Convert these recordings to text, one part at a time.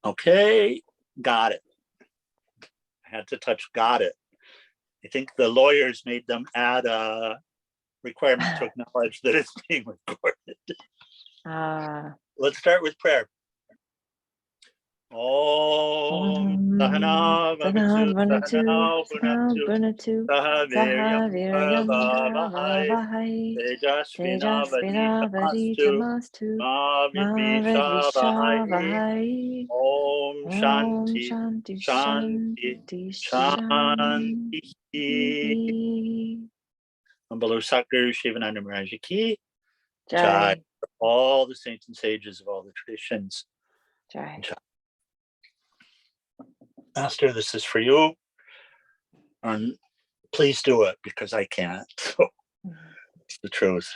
Okay, got it. I had to touch got it. I think the lawyers made them add a requirement to acknowledge that it's being recorded. Let's start with prayer. Om Sahana Bhavatu Sahana Bhunatu Saha Viryam Bhavavahai Tejasvinavaditamastu Ma Vidvishavahai Om Shanti Shanti Shanti. Below Sakguru Sivananda Maharaj Ki Jai. All the saints and sages of all the traditions. Jai. Master, this is for you. And please do it because I can't. So it's the truth.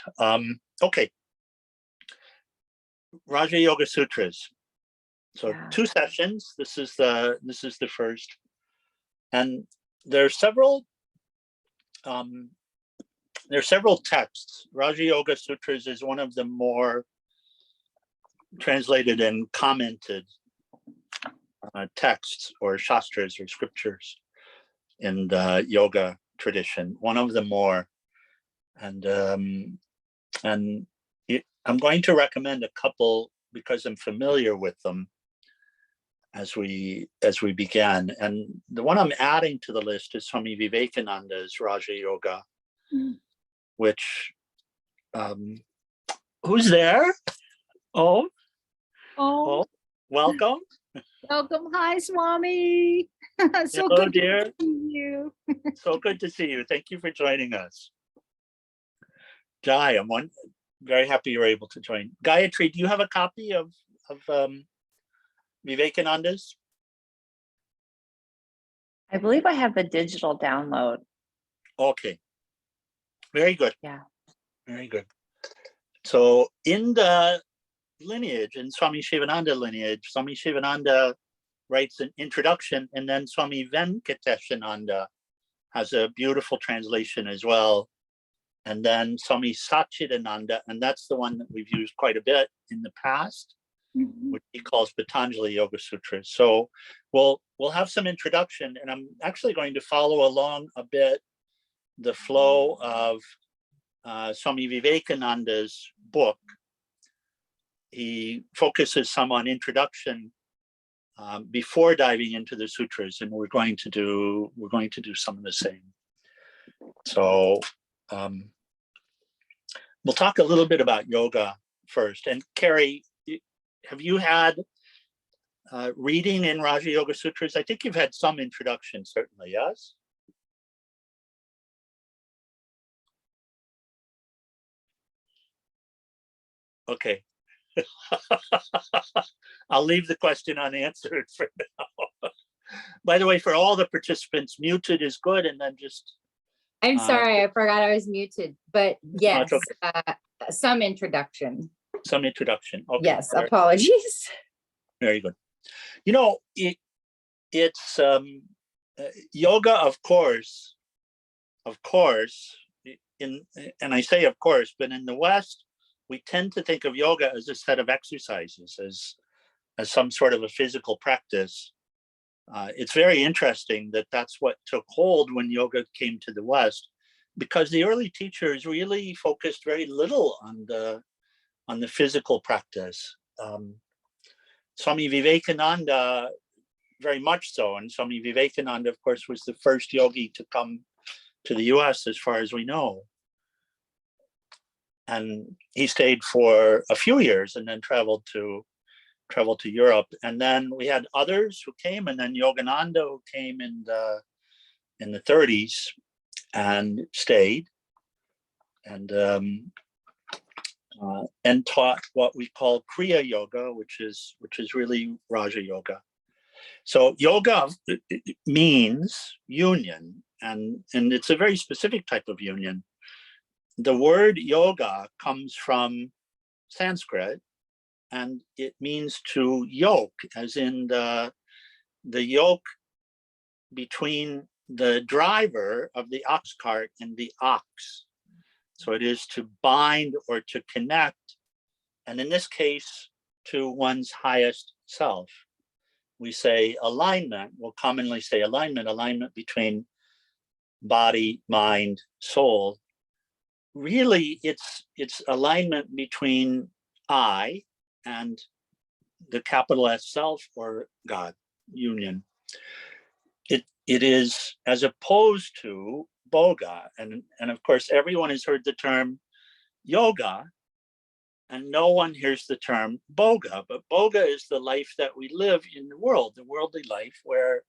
Okay. Raja Yoga Sutras. So 2 sessions. This is the first. And there are several texts. Raja Yoga Sutras is one of the more translated and commented texts or shastras or scriptures in the yoga tradition. One of the more, and I'm going to recommend a couple because I'm familiar with them as we began. And the one I'm adding to the list is Swami Vivekananda's Raja Yoga, which who's there? Oh, welcome. Welcome. Hi, Swami. So Hello, good dear. to see you. So good to see you. Thank you for joining us. Jai, I'm very happy you're able to join. Gayatri, do you have a copy of Vivekananda's? I believe I have the digital download. Okay. Very good. Yeah. Very good. So in the lineage, in Swami Sivananda lineage, Swami Sivananda writes an introduction, and then Swami Vivekananda has a beautiful translation as well. And then Swami Satchidananda, and that's the one that we've used quite a bit in the past, which he calls Patanjali Yoga Sutras. So we'll have some introduction, and I'm actually going to follow along a bit the flow of Swami Vivekananda's book. He focuses some on introduction before diving into the sutras, and we're going to do some of the same. So we'll talk a little bit about yoga first. And Carrie, have you had reading in Raja Yoga Sutras? I think you've had some introduction, certainly, yes? Okay. I'll leave the question unanswered for now. By the way, for all the participants, muted is good, and then just... I'm sorry, I forgot I was muted, but yes, okay. Some introduction. Some introduction, okay. Yes, apologies. Very good. You know, it's yoga, of course, and I say of course, but in the West, we tend to think of yoga as a set of exercises, as some sort of a physical practice. It's very interesting that that's what took hold when yoga came to the West, because the early teachers really focused very little on the physical practice. Swami Vivekananda, very much so, and Swami Vivekananda, of course, was the first yogi to come to the US, as far as we know. And he stayed for a few years and then traveled to Europe. And then we had others who came, and then Yogananda, who came in the 30s and stayed and taught what we call Kriya Yoga, which is really Raja Yoga. So yoga means union, and it's a very specific type of union. The word yoga comes from Sanskrit, and it means to yoke, as in the yoke between the driver of the ox cart and the ox. So it is to bind or to connect, and in this case, to one's highest self. we say alignment. We'll commonly say alignment between body, mind, soul. Really, it's alignment between I and the capital S self, or God, union. It is as opposed to boga. And of course, everyone has heard the term yoga, and no one hears the term boga. But boga is the life that we live in the world, the worldly life, where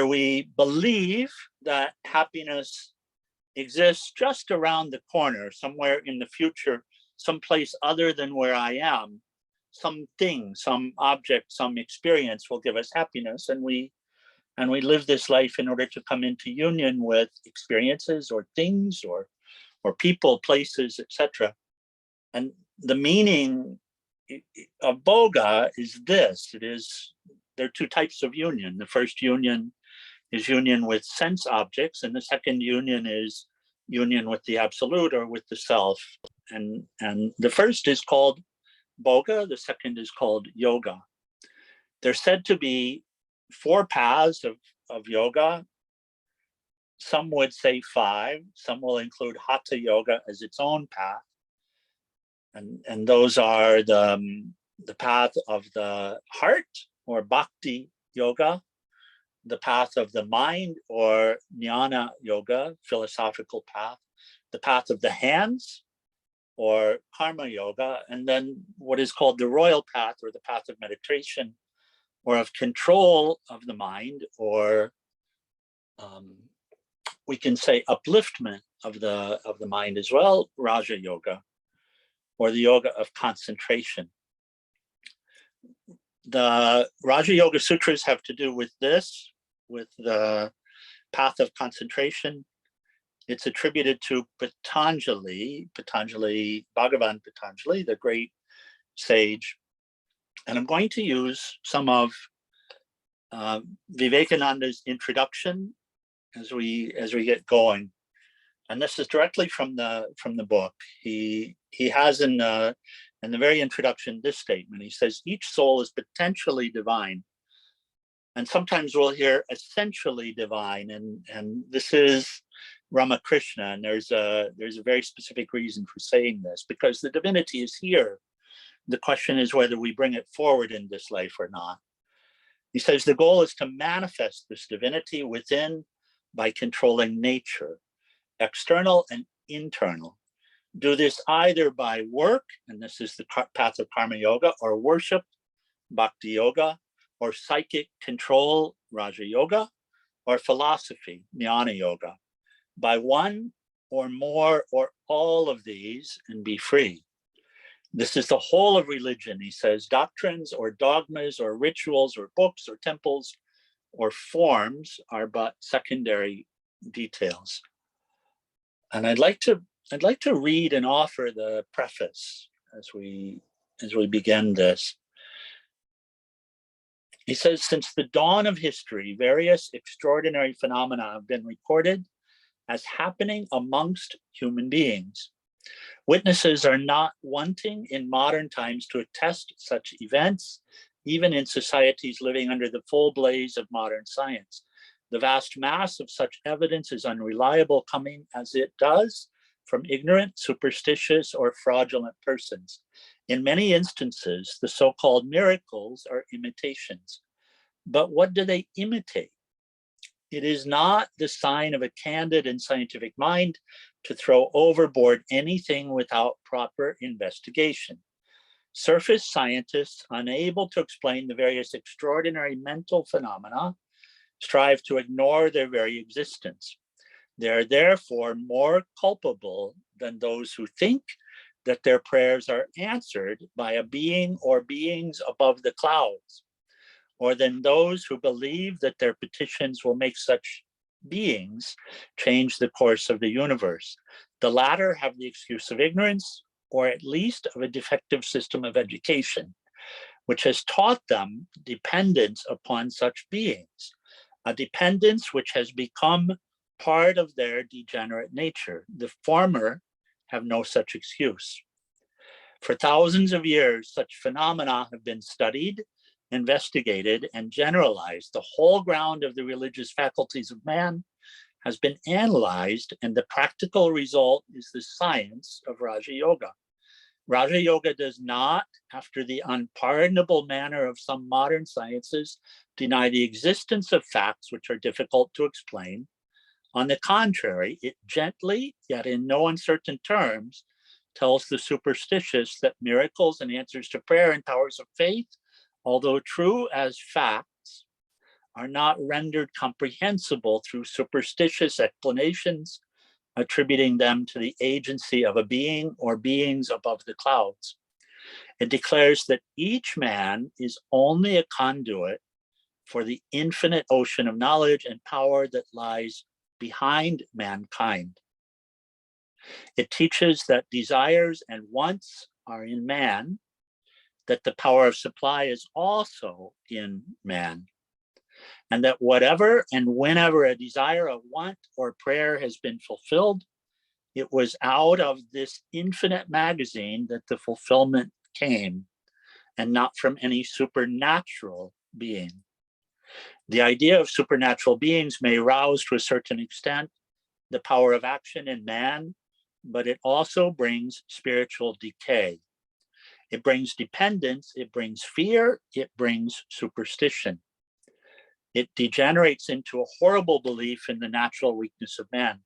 we believe that happiness exists just around the corner, somewhere in the future, someplace other than where I am. Something, some object, some experience will give us happiness, and we live this life in order to come into union with experiences or things or people, places, etc. And the meaning of boga is this. There are two types of union. The first union is union with sense objects, and the second union is union with the absolute, or with the self. And the first is called boga, the second is called yoga. There's said to be 4 paths of yoga. Some would say 5. Some will include hatha yoga as its own path. And those are the path of the heart, or bhakti yoga, the path of the mind, or jnana yoga, philosophical path, the path of the hands, or karma yoga, and then what is called the royal path, or the path of meditation, or of control of the mind, or we can say upliftment of the mind as well, Raja Yoga, or the yoga of concentration. The Raja Yoga Sutras have to do with this, with the path of concentration. It's attributed to Patanjali, Bhagavan Patanjali, the great sage. And I'm going to use some of Vivekananda's introduction as we get going. And this is directly from the book. He has in the very introduction this statement. He says, each soul is potentially divine. And sometimes we'll hear essentially divine, and this is Ramakrishna, and there's a very specific reason for saying this, because the divinity is here. The question is whether we bring it forward in this life or not. He says the goal is to manifest this divinity within by controlling nature, external and internal. Do this either by work, and this is the path of karma yoga, or worship, bhakti yoga, or psychic control, Raja Yoga, or philosophy, Jnana Yoga, by one or more or all of these, and be free. This is the whole of religion, he says. Doctrines or dogmas or rituals or books or temples or forms are but secondary details. And I'd like to read and offer the preface as we begin this. He says, since the dawn of history, various extraordinary phenomena have been recorded as happening amongst human beings. Witnesses are not wanting in modern times to attest such events, even in societies living under the full blaze of modern science. The vast mass of such evidence is unreliable, coming as it does from ignorant, superstitious, or fraudulent persons. In many instances, the so-called miracles are imitations. But what do they imitate? It is not the sign of a candid and scientific mind to throw overboard anything without proper investigation. Surface scientists, unable to explain the various extraordinary mental phenomena, strive to ignore their very existence. They are therefore more culpable than those who think that their prayers are answered by a being or beings above the clouds, or than those who believe that their petitions will make such beings change the course of the universe. The latter have the excuse of ignorance, or at least of a defective system of education, which has taught them dependence upon such beings, a dependence which has become part of their degenerate nature. The former have no such excuse. For thousands of years, such phenomena have been studied investigated and generalized. The whole ground of the religious faculties of man has been analyzed, and the practical result is the science of Raja Yoga. Raja Yoga does not, after the unpardonable manner of some modern sciences, deny the existence of facts which are difficult to explain. On the contrary, it gently, yet in no uncertain terms, tells the superstitious that miracles and answers to prayer and powers of faith, although true as facts, are not rendered comprehensible through superstitious explanations, attributing them to the agency of a being or beings above the clouds. It declares that each man is only a conduit for the infinite ocean of knowledge and power that lies behind mankind. It teaches that desires and wants are in man, that the power of supply is also in man, and that whatever and whenever a desire, a want, or prayer has been fulfilled, it was out of this infinite magazine that the fulfillment came, and not from any supernatural being. The idea of supernatural beings may rouse to a certain extent the power of action in man, but it also brings spiritual decay. It brings dependence, it brings fear, it brings superstition. It degenerates into a horrible belief in the natural weakness of man.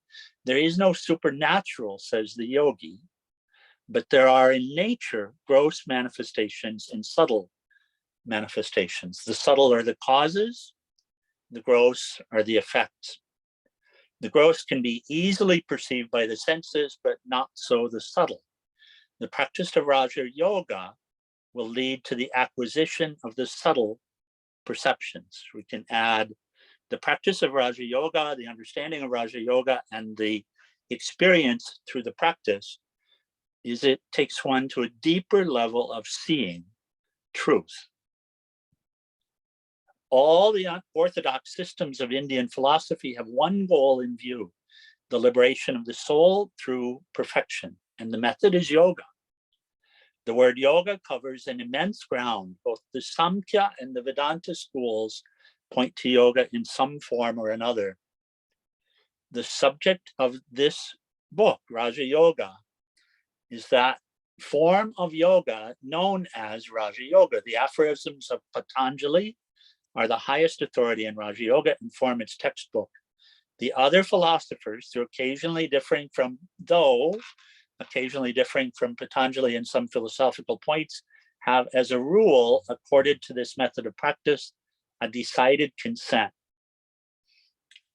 There is no supernatural, says the yogi, but there are in nature gross manifestations and subtle manifestations. The subtle are the causes, the gross are the effects. The gross can be easily perceived by the senses, but not so the subtle. The practice of Raja Yoga will lead to the acquisition of the subtle perceptions. We can add the practice of Raja Yoga, the understanding of Raja Yoga, and the experience through the practice is it takes one to a deeper level of seeing truth. All the orthodox systems of Indian philosophy have one goal in view: the liberation of the soul through perfection, and the method is yoga. The word yoga covers an immense ground. Both the Samkhya and the Vedanta schools point to yoga in some form or another. The subject of this book, Raja Yoga, is that form of yoga known as Raja Yoga. The aphorisms of Patanjali are the highest authority in Raja Yoga and form its textbook. The other philosophers, occasionally differing from Patanjali in some philosophical points, have as a rule accorded to this method of practice a decided consent.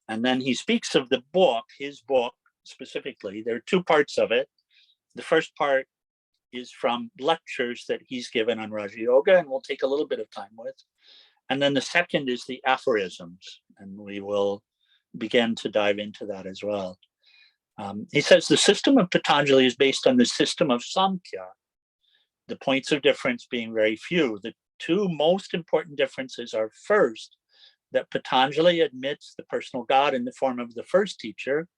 And then he speaks of the book, his book specifically. There are two parts of it. The first part is from lectures that he's given on Raja Yoga, and we'll take a little bit of time with. And then the second is the aphorisms, and we will begin to dive into that as well. He says the system of Patanjali is based on the system of Samkhya, the points of difference being very few. The two most important differences are, first, that Patanjali admits the personal God in the form of the first teacher,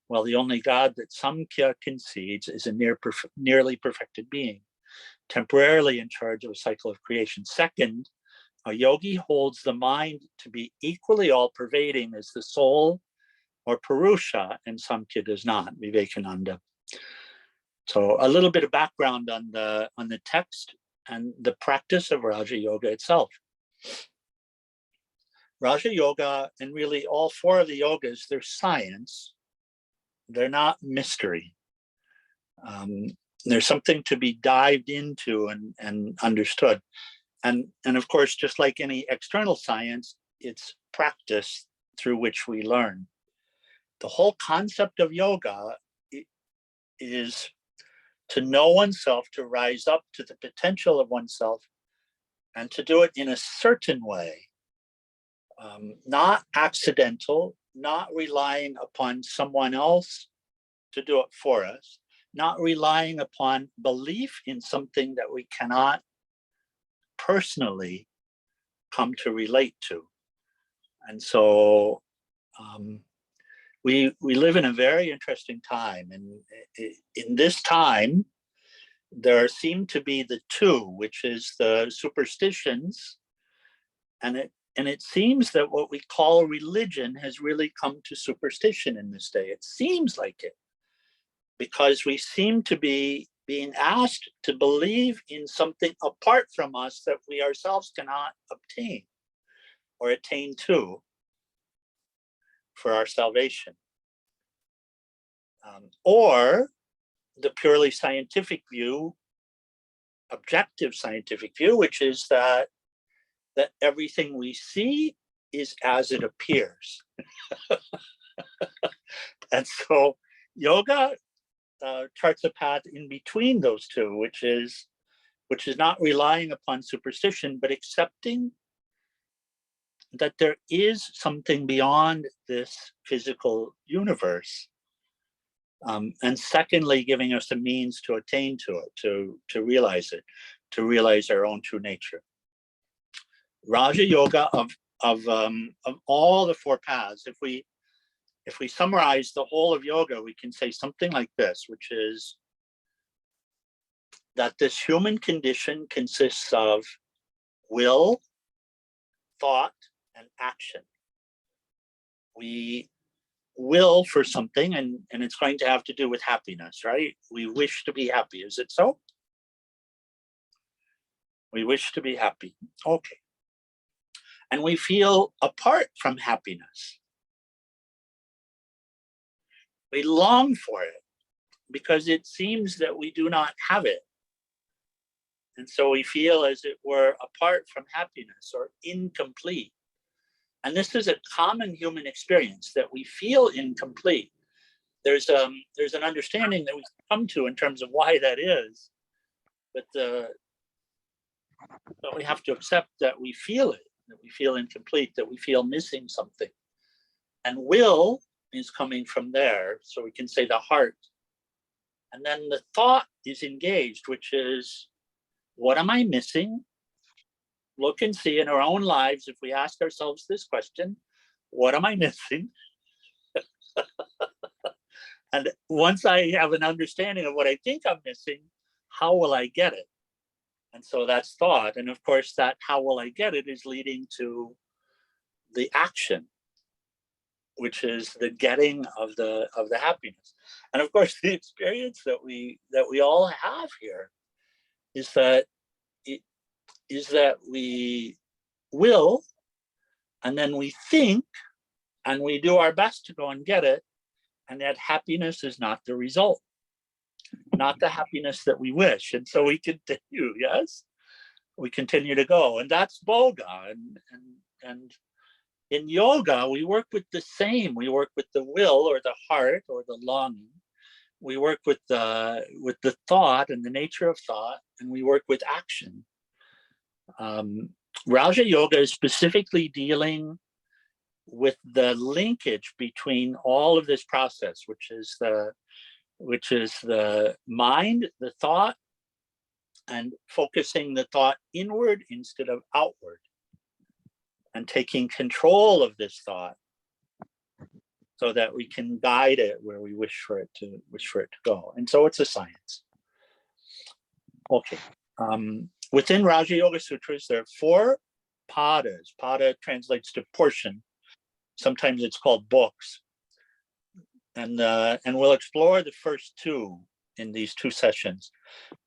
while the only God that Samkhya concedes is a nearly perfected being, temporarily in charge of a cycle of creation. Second, a yogi holds the mind to be equally all-pervading as the soul or Purusha, and Samkhya does not, Vivekananda. So a little bit of background on the text and the practice of Raja Yoga itself. Raja Yoga, and really all four of the yogas, they're science. They're not mystery. There's something to be dived into and understood. And of course, just like any external science, it's practice through which we learn. The whole concept of yoga is to know oneself, to rise up to the potential of oneself, and to do it in a certain way, not accidental, not relying upon someone else to do it for us, not relying upon belief in something that we cannot personally come to relate to. And so we live in a very interesting time. And in this time, there seem to be the two, which is the superstitions And it seems that what we call religion has really come to superstition in this day. It seems like it, because we seem to be being asked to believe in something apart from us that we ourselves cannot obtain or attain to for our salvation. Or the purely scientific view, objective scientific view, which is that everything we see is as it appears. And so yoga charts a path in between those two, which is not relying upon superstition, but accepting that there is something beyond this physical universe. And secondly, giving us a means to attain to it, to realize it, to realize our own true nature. Raja Yoga of all the four paths, if we summarize the whole of yoga, we can say something like this, which is that this human condition consists of will, thought, and action. We will for something, and it's going to have to do with happiness, right? We wish to be happy. Is it so? We wish to be happy. Okay. And we feel apart from happiness. We long for it because it seems that we do not have it. And so we feel as it were apart from happiness or incomplete. And this is a common human experience, that we feel incomplete. There's an understanding that we come to in terms of why that is, but we have to accept that we feel it, that we feel incomplete, that we feel missing something. And will is coming from there, so we can say the heart. And then the thought is engaged, which is, what am I missing? Look and see in our own lives, if we ask ourselves this question, what am I missing? And once I have an understanding of what I think I'm missing, how will I get it? And so that's thought. And of course, that how will I get it is leading to the action, which is the getting of the happiness. And of course, the experience that we all have here is that we will, and then we think, and we do our best to go and get it, and that happiness is not the result, not the happiness that we wish. And so we continue, yes? We continue to go, and that's boga. And in yoga, we work with the same. We work with the will or the heart or the longing. We work with the thought and the nature of thought, and we work with action. Raja Yoga is specifically dealing with the linkage between all of this process, which is the mind, the thought, and focusing the thought inward instead of outward, and taking control of this thought so that we can guide it where we wish for it to go. And so it's a science. Okay. Within Raja Yoga Sutras, there are 4 padas. Pada translates to portion. Sometimes it's called books. And we'll explore the first 2 in these 2 sessions.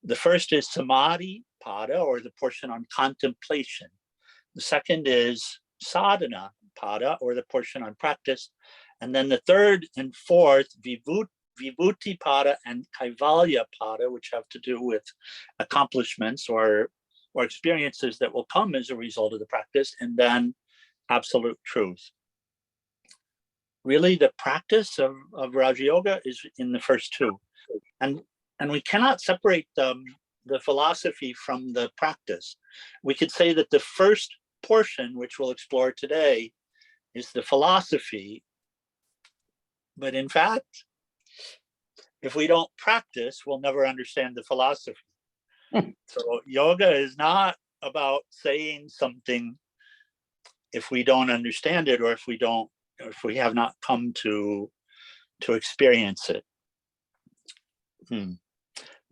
The first is Samadhi pada, or the portion on contemplation. The second is Sadhana pada, or the portion on practice. And then the third and fourth, Vibhuti pada and Kaivalya pada, which have to do with accomplishments or experiences that will come as a result of the practice, and then absolute truth. Really, the practice of Raja Yoga is in the first 2. And we cannot separate the philosophy from the practice. We could say that the first portion, which we'll explore today, is the philosophy. But in fact, if we don't practice, we'll never understand the philosophy. So yoga is not about saying something if we don't understand it, or if we have not come to experience it.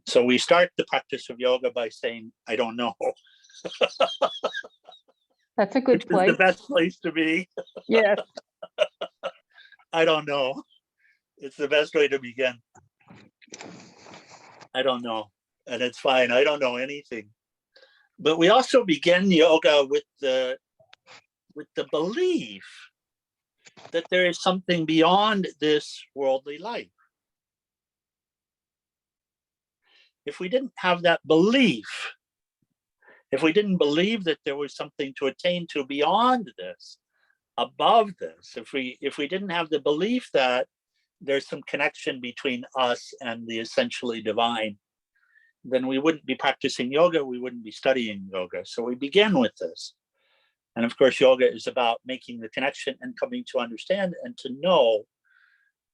So we start the practice of yoga by saying, I don't know. That's a good Which is the place. best place to be. Yes. I don't know. It's the best way to begin. I don't know. And it's fine. I don't know anything. But we also begin yoga with the belief that there is something beyond this worldly life. If we didn't have that belief, if we didn't believe that there was something to attain to beyond this, above this, if we didn't have the belief that there's some connection between us and the essentially divine, then we wouldn't be practicing yoga, we wouldn't be studying yoga. So we begin with this. And of course, yoga is about making the connection and coming to understand and to know,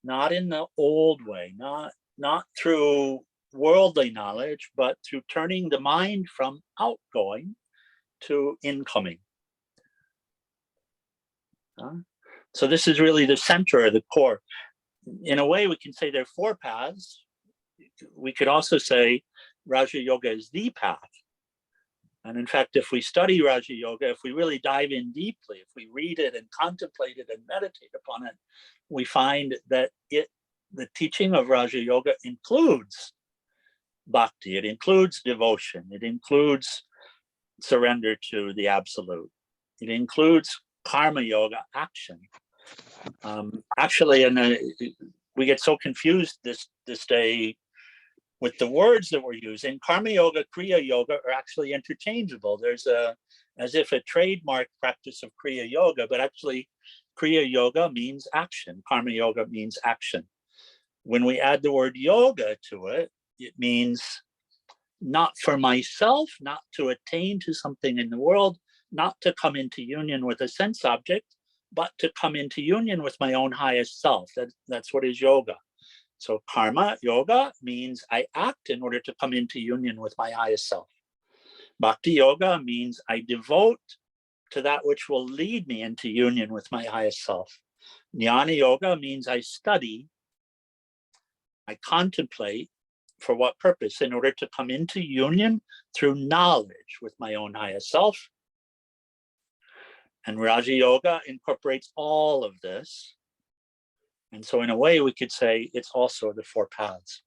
not in the old way, not through worldly knowledge, but through turning the mind from outgoing to incoming. So this is really the center or the core. In a way, we can say there are 4 paths. We could also say Raja Yoga is the path. And in fact, if we study Raja Yoga, if we really dive in deeply, if we read it and contemplate it and meditate upon it, we find that the teaching of Raja Yoga includes bhakti, it includes devotion, it includes surrender to the absolute, it includes karma yoga, action. Actually, we get so confused this day with the words that we're using. Karma yoga, kriya yoga are actually interchangeable. There's as if a trademark practice of kriya yoga, but actually kriya yoga means action. Karma yoga means action. When we add the word yoga to it, it means not for myself, not to attain to something in the world, not to come into union with a sense object, but to come into union with my own highest self. That's what is yoga. So karma yoga means I act in order to come into union with my highest self. Bhakti yoga means I devote to that which will lead me into union with my highest self. Jnana yoga means I study, I contemplate. For what purpose? In order to come into union through knowledge with my own highest self. And Raja Yoga incorporates all of this. And so in a way, we could say it's also the 4 paths.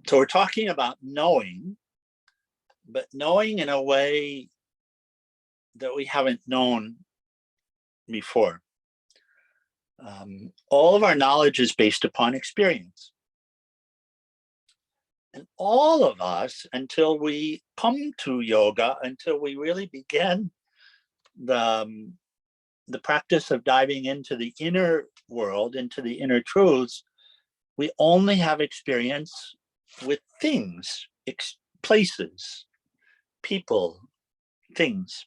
So we're talking about knowing, but knowing in a way that we haven't known before. All of our knowledge is based upon experience. And all of us, until we come to yoga, until we really begin the practice of diving into the inner world, into the inner truths, we only have experience with things, places, people, things.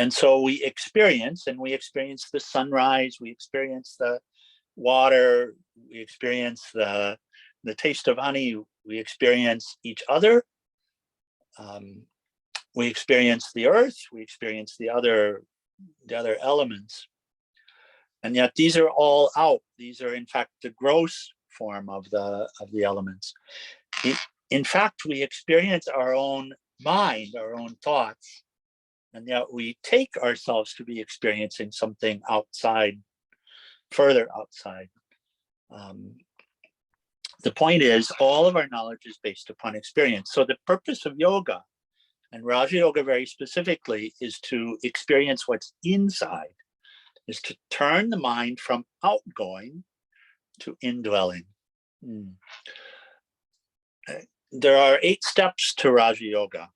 And so we experience the sunrise, we experience the water, we experience the taste of honey, we experience each other, we experience the earth, we experience the other elements. And yet these are all out. These are in fact the gross form of the elements. In fact, we experience our own mind, our own thoughts, and yet we take ourselves to be experiencing something outside, further outside. The point is, all of our knowledge is based upon experience. So the purpose of yoga, and Raja Yoga very specifically, is to experience what's inside, is to turn the mind from outgoing to indwelling. There are 8 steps to Raja Yoga,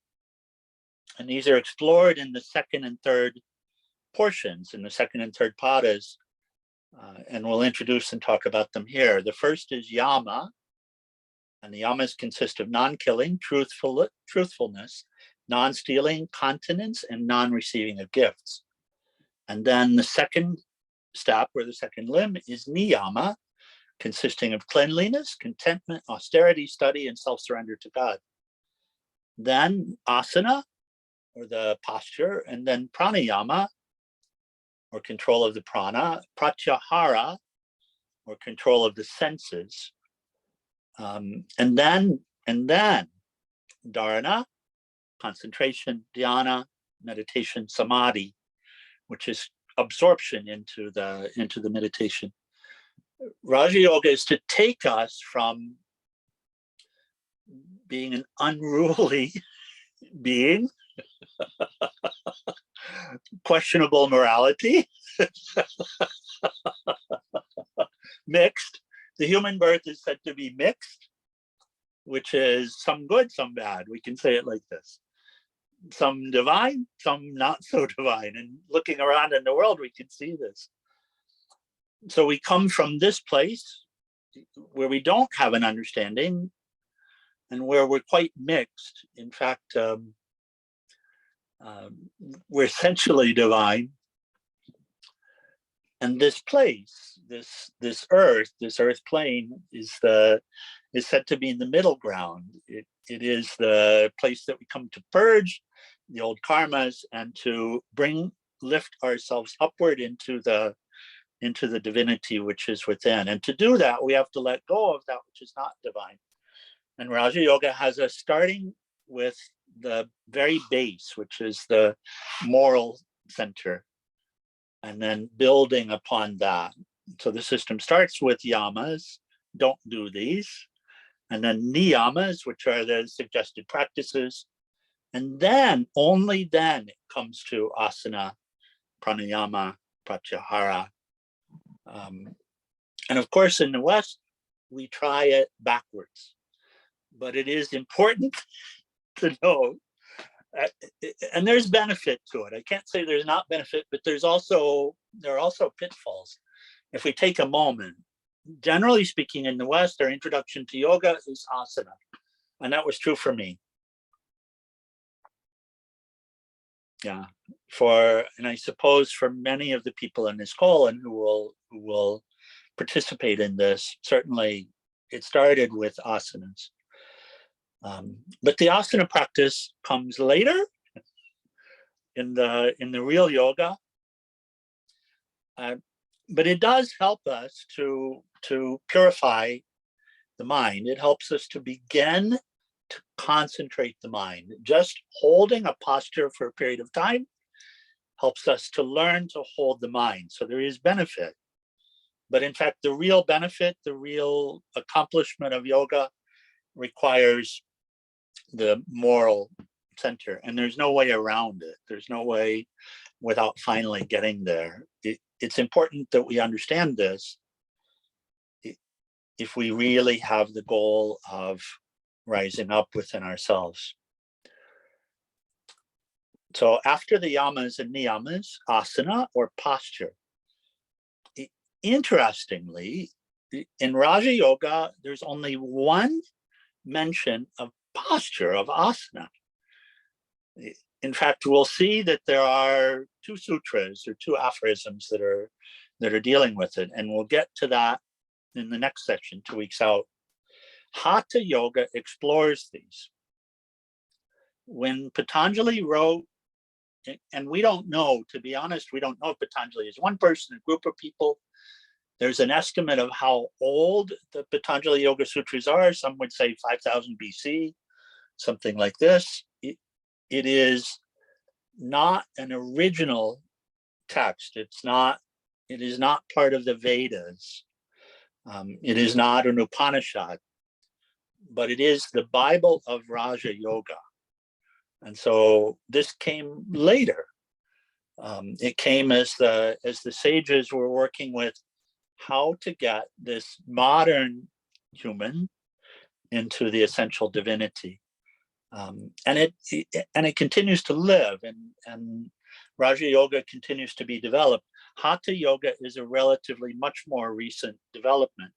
and these are explored in the 2nd and 3rd portions, in the 2nd and 3rd padas, and we'll introduce and talk about them here. The first is yama, and the yamas consist of non-killing, truthfulness, non-stealing, continence, and non-receiving of gifts. And then the 2nd step, or the 2nd limb, is niyama, consisting of cleanliness, contentment, austerity, study, and self-surrender to God. Then asana, or the posture, and then pranayama, or control of the prana, pratyahara, or control of the senses, And then dharana, concentration, dhyana, meditation, samadhi, which is absorption into the meditation. Raja Yoga is to take us from being an unruly being, questionable morality, mixed. The human birth is said to be mixed, which is some good, some bad. We can say it like this. Some divine, some not so divine. And looking around in the world, we can see this. So we come from this place where we don't have an understanding and where we're quite mixed. In fact, we're essentially divine. And this place, this earth plane is said to be in the middle ground. It is the place that we come to purge the old karmas and to lift ourselves upward into the divinity which is within. And to do that, we have to let go of that which is not divine. And Raja Yoga has us starting with the very base, which is the moral center, and then building upon that. So the system starts with yamas, don't do these, and then niyamas, which are the suggested practices. And then, only then, it comes to asana, pranayama, pratyahara. And of course, in the West, we try it backwards. But it is important to know, and there's benefit to it. I can't say there's not benefit, but there are also pitfalls. If we take a moment, generally speaking, in the West, our introduction to yoga is asana, and that was true for me. Yeah, and I suppose for many of the people in this call and who will participate in this, certainly it started with asanas. But the asana practice comes later in the real yoga. But it does help us to purify the mind. It helps us to begin to concentrate the mind. Just holding a posture for a period of time helps us to learn to hold the mind. So there is benefit. But in fact, the real benefit, the real accomplishment of yoga requires the moral center. And there's no way around it. There's no way without finally getting there. It's important that we understand this if we really have the goal of rising up within ourselves. So after the yamas and niyamas, asana or posture. Interestingly, in Raja Yoga, there's only one mention of posture, of asana. In fact, we'll see that there are 2 sutras or 2 aphorisms that are dealing with it, and we'll get to that in the next section, 2 weeks out. Hatha Yoga explores these. When Patanjali wrote, and we don't know, to be honest, we don't know if Patanjali is one person, a group of people. There's an estimate of how old the Patanjali Yoga Sutras are. Some would say 5000 BC, something like this. It is not an original text. It is not part of the Vedas. It is not an Upanishad, but it is the Bible of Raja Yoga. And so this came later. It came as the sages were working with how to get this modern human into the essential divinity. And it continues to live, and Raja Yoga continues to be developed. Hatha Yoga is a relatively much more recent development,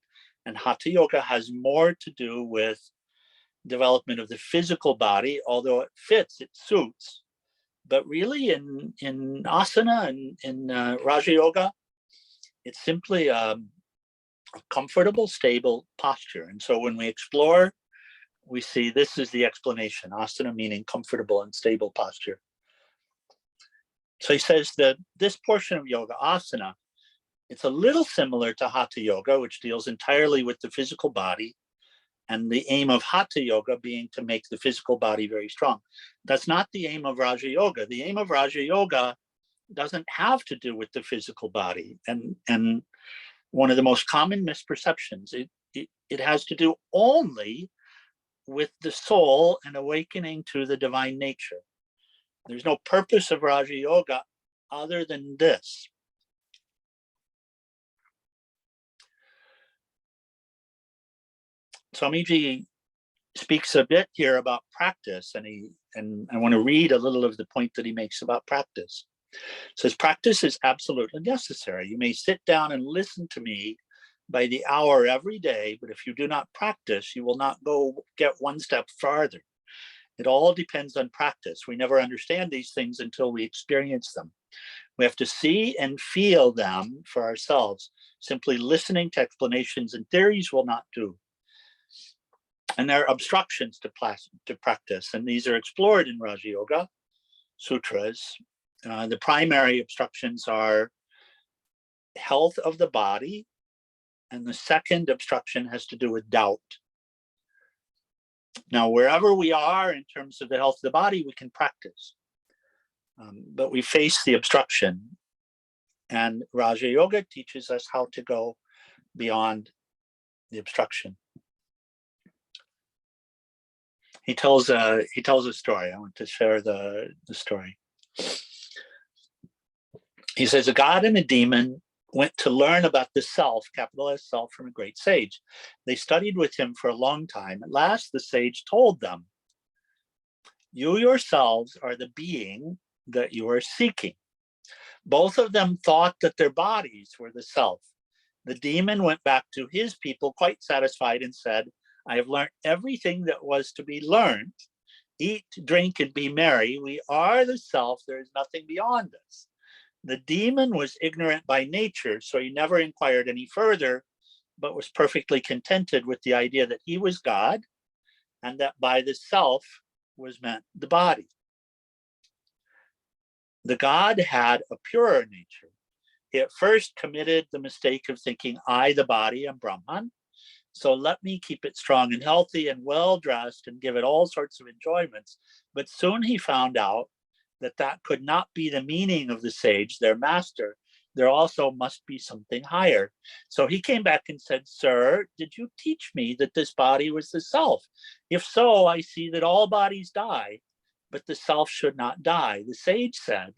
and Hatha Yoga has more to do with development of the physical body, although it fits, it suits. But really in asana and in Raja Yoga, it's simply a comfortable, stable posture. And so when we explore, we see this is the explanation, asana meaning comfortable and stable posture. So he says that this portion of yoga, asana, it's a little similar to Hatha Yoga, which deals entirely with the physical body. And the aim of Hatha Yoga being to make the physical body very strong. That's not the aim of Raja Yoga. The aim of Raja Yoga doesn't have to do with the physical body. And one of the most common misperceptions, it has to do only with the soul and awakening to the divine nature. There's no purpose of Raja Yoga other than this. Swamiji speaks a bit here about practice, and I want to read a little of the point that he makes about practice. It says, practice is absolutely necessary. You may sit down and listen to me by the hour every day, but if you do not practice, you will not get one step farther. It all depends on practice. We never understand these things until we experience them. We have to see and feel them for ourselves. Simply listening to explanations and theories will not do. And there are obstructions to practice, and these are explored in Raja Yoga Sutras. The primary obstructions are health of the body, and the second obstruction has to do with doubt. Now, wherever we are in terms of the health of the body, we can practice, but we face the obstruction, and Raja Yoga teaches us how to go beyond the obstruction. He tells a story. I want to share the story. He says, a god and a demon went to learn about the self, capital S self, from a great sage. They studied with him for a long time. At last, the sage told them, you yourselves are the being that you are seeking. Both of them thought that their bodies were the self. The demon went back to his people quite satisfied and said, I have learned everything that was to be learned. Eat, drink, and be merry. We are the self. There is nothing beyond us. The demon was ignorant by nature, so he never inquired any further, but was perfectly contented with the idea that he was God, and that by the self was meant the body. The God had a purer nature. He at first committed the mistake of thinking, I, the body, am Brahman. So let me keep it strong and healthy and well-dressed and give it all sorts of enjoyments. But soon he found out that that could not be the meaning of the sage, their master. There also must be something higher. So he came back and said, sir, did you teach me that this body was the self? If so, I see that all bodies die, but the self should not die. The sage said,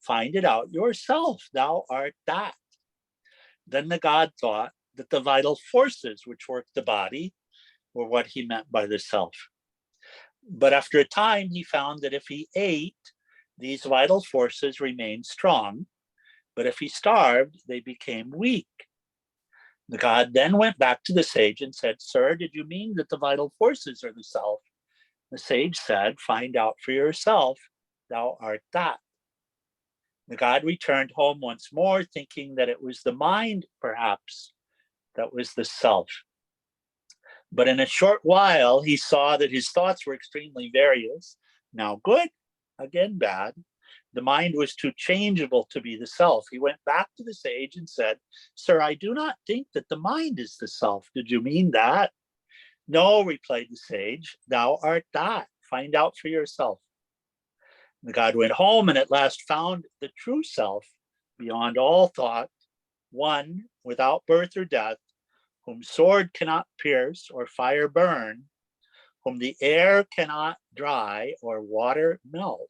find it out yourself. Thou art that. Then the god thought that the vital forces which work the body were what he meant by the self. But after a time, he found that if he ate, these vital forces remained strong, but if he starved, they became weak. The god then went back to the sage and said, sir, did you mean that the vital forces are the self? The sage said, find out for yourself, thou art that. The god returned home once more, thinking that it was the mind, perhaps, that was the self. But in a short while, he saw that his thoughts were extremely various, now good, again bad. The mind was too changeable to be the self. He went back to the sage and said, sir, I do not think that the mind is the self. Did you mean that? No, replied the sage, thou art that. Find out for yourself. The god went home and at last found the true self beyond all thought, one without birth or death, whom sword cannot pierce or fire burn, whom the air cannot dry or water melt.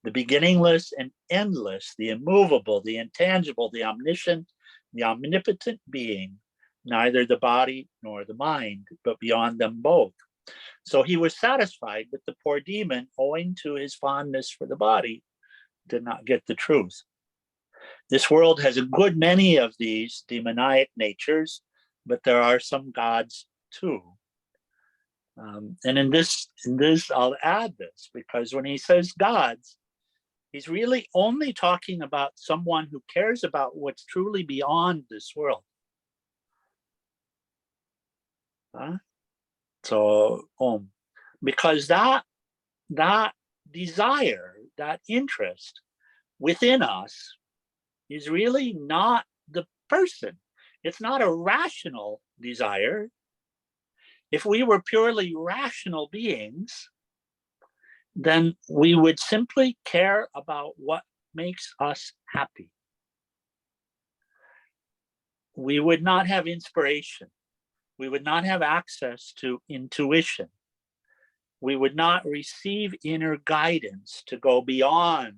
The beginningless and endless, the immovable, the intangible, the omniscient, the omnipotent being, neither the body nor the mind, but beyond them both. So he was satisfied, but the poor demon, owing to his fondness for the body, did not get the truth. This world has a good many of these demoniac natures, but there are some gods too. And in this, I'll add this, because when he says gods, he's really only talking about someone who cares about what's truly beyond this world. So, because that desire, that interest within us is really not the person. It's not a rational desire. If we were purely rational beings, then we would simply care about what makes us happy. We would not have inspiration. We would not have access to intuition. We would not receive inner guidance to go beyond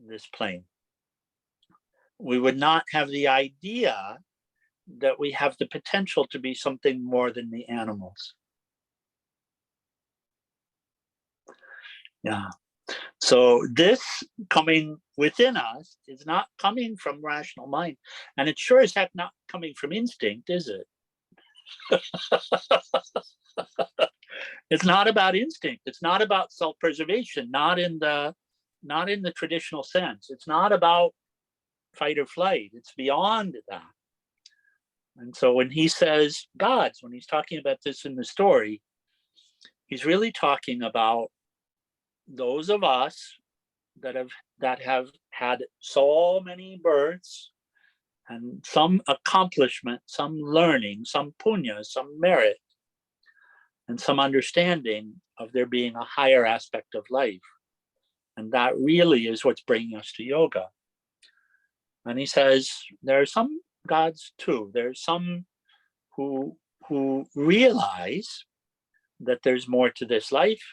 this plane. We would not have the idea that we have the potential to be something more than the animals. Yeah. So this coming within us is not coming from rational mind. And it sure as heck not coming from instinct, is it? It's not about instinct. It's not about self-preservation, not in the traditional sense. It's not about fight or flight. It's beyond that. And so when he says gods, when he's talking about this in the story, he's really talking about those of us that have had so many births and some accomplishment, some learning, some punya, some merit, and some understanding of there being a higher aspect of life. And that really is what's bringing us to yoga. And he says, there are some gods too. There's some who realize that there's more to this life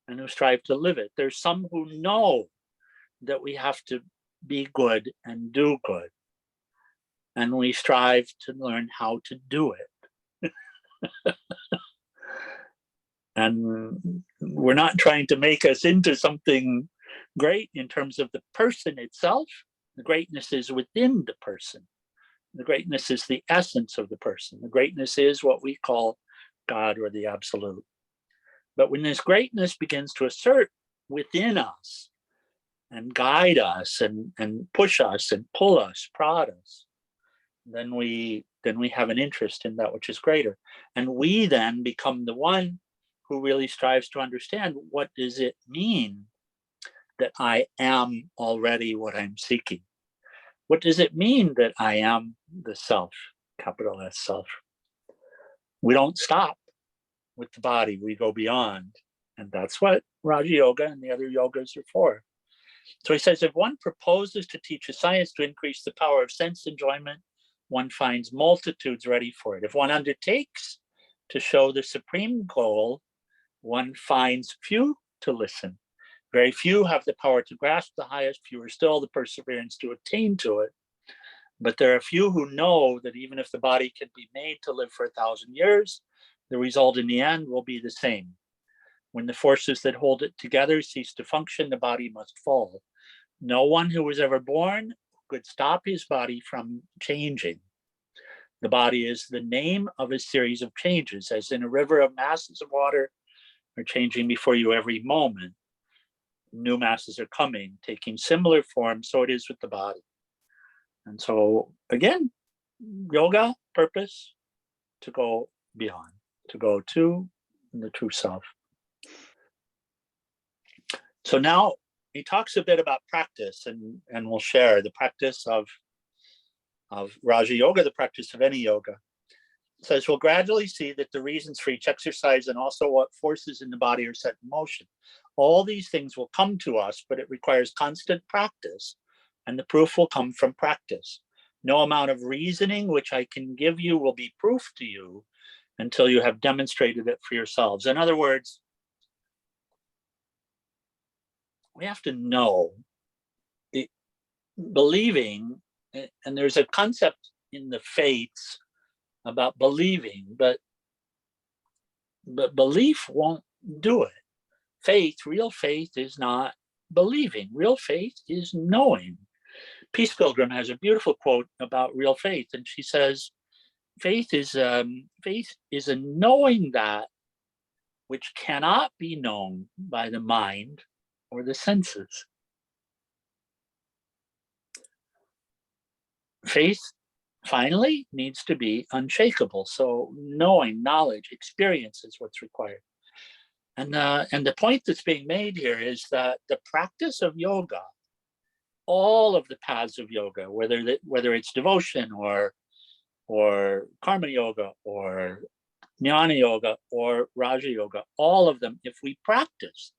and who strive to live it. There's some who know that we have to be good and do good. And we strive to learn how to do it. And we're not trying to make us into something great in terms of the person itself. The greatness is within the person. The greatness is the essence of the person. The greatness is what we call God or the absolute. But when this greatness begins to assert within us and guide us and push us and pull us, prod us, then we have an interest in that which is greater. And we then become the one who really strives to understand, what does it mean that I am already what I'm seeking? What does it mean that I am the self, capital S self? We don't stop with the body, we go beyond. And that's what Raja Yoga and the other yogas are for. So he says, if one proposes to teach a science to increase the power of sense enjoyment, one finds multitudes ready for it. If one undertakes to show the supreme goal, one finds few to listen. Very few have the power to grasp the highest, fewer still the perseverance to attain to it. But there are few who know that even if the body can be made to live for 1,000 years, the result in the end will be the same. When the forces that hold it together cease to function, the body must fall. No one who was ever born could stop his body from changing. The body is the name of a series of changes, as in a river of masses of water are changing before you every moment. New masses are coming, taking similar forms, so it is with the body. And so, again, yoga, purpose, to go beyond, to go to the true self. So now he talks a bit about practice, and we'll share the practice of Raja Yoga, the practice of any yoga. It says, we'll gradually see that the reasons for each exercise and also what forces in the body are set in motion. All these things will come to us, but it requires constant practice, and the proof will come from practice. No amount of reasoning which I can give you will be proof to you until you have demonstrated it for yourselves. In other words, we have to know, believing, and there's a concept in the faiths about believing, but belief won't do it. Faith, real faith, is not believing. Real faith is knowing. Peace Pilgrim has a beautiful quote about real faith, and she says, faith is a knowing that which cannot be known by the mind or the senses. Faith, finally, needs to be unshakable. So knowing, knowledge, experience is what's required. And the point that's being made here is that the practice of yoga, all of the paths of yoga, whether it's devotion or karma yoga or Jnana Yoga or Raja Yoga, all of them, if we practice,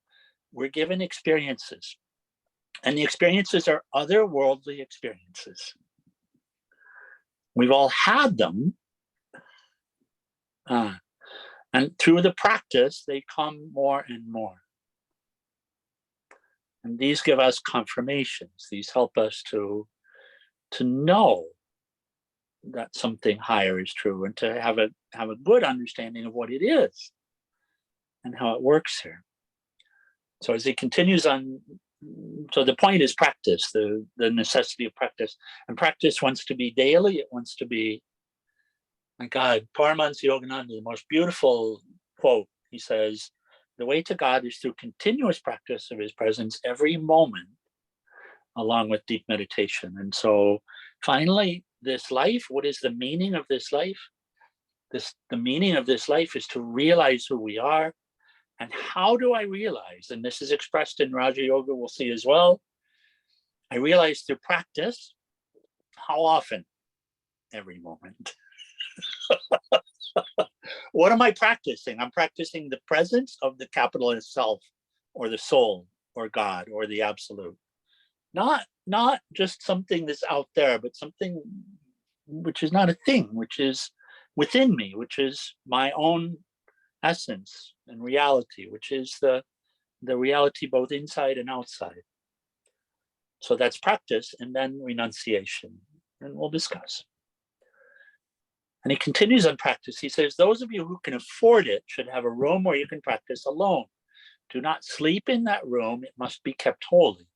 we're given experiences. And the experiences are otherworldly experiences. We've all had them. And through the practice, they come more and more. And these give us confirmations. These help us to know that something higher is true and to have a good understanding of what it is and how it works here. So as he continues on, so the point is practice, the necessity of practice. And practice wants to be daily. It wants to be, my God, Paramahansa Yogananda, the most beautiful quote. He says, the way to God is through continuous practice of his presence every moment, along with deep meditation. And so finally, this life, what is the meaning of this life? The meaning of this life is to realize who we are. And how do I realize? And this is expressed in Raja Yoga, we'll see as well. I realize through practice. How often? Every moment. What am I practicing? I'm practicing the presence of the capitalist self, or the soul, or God, or the absolute. Not just something that's out there, but something which is not a thing, which is within me, which is my own essence and reality, which is the reality both inside and outside. So that's practice, and then renunciation, and we'll discuss. And he continues on practice. He says, those of you who can afford it should have a room where you can practice alone. Do not sleep in that room. It must be kept holy.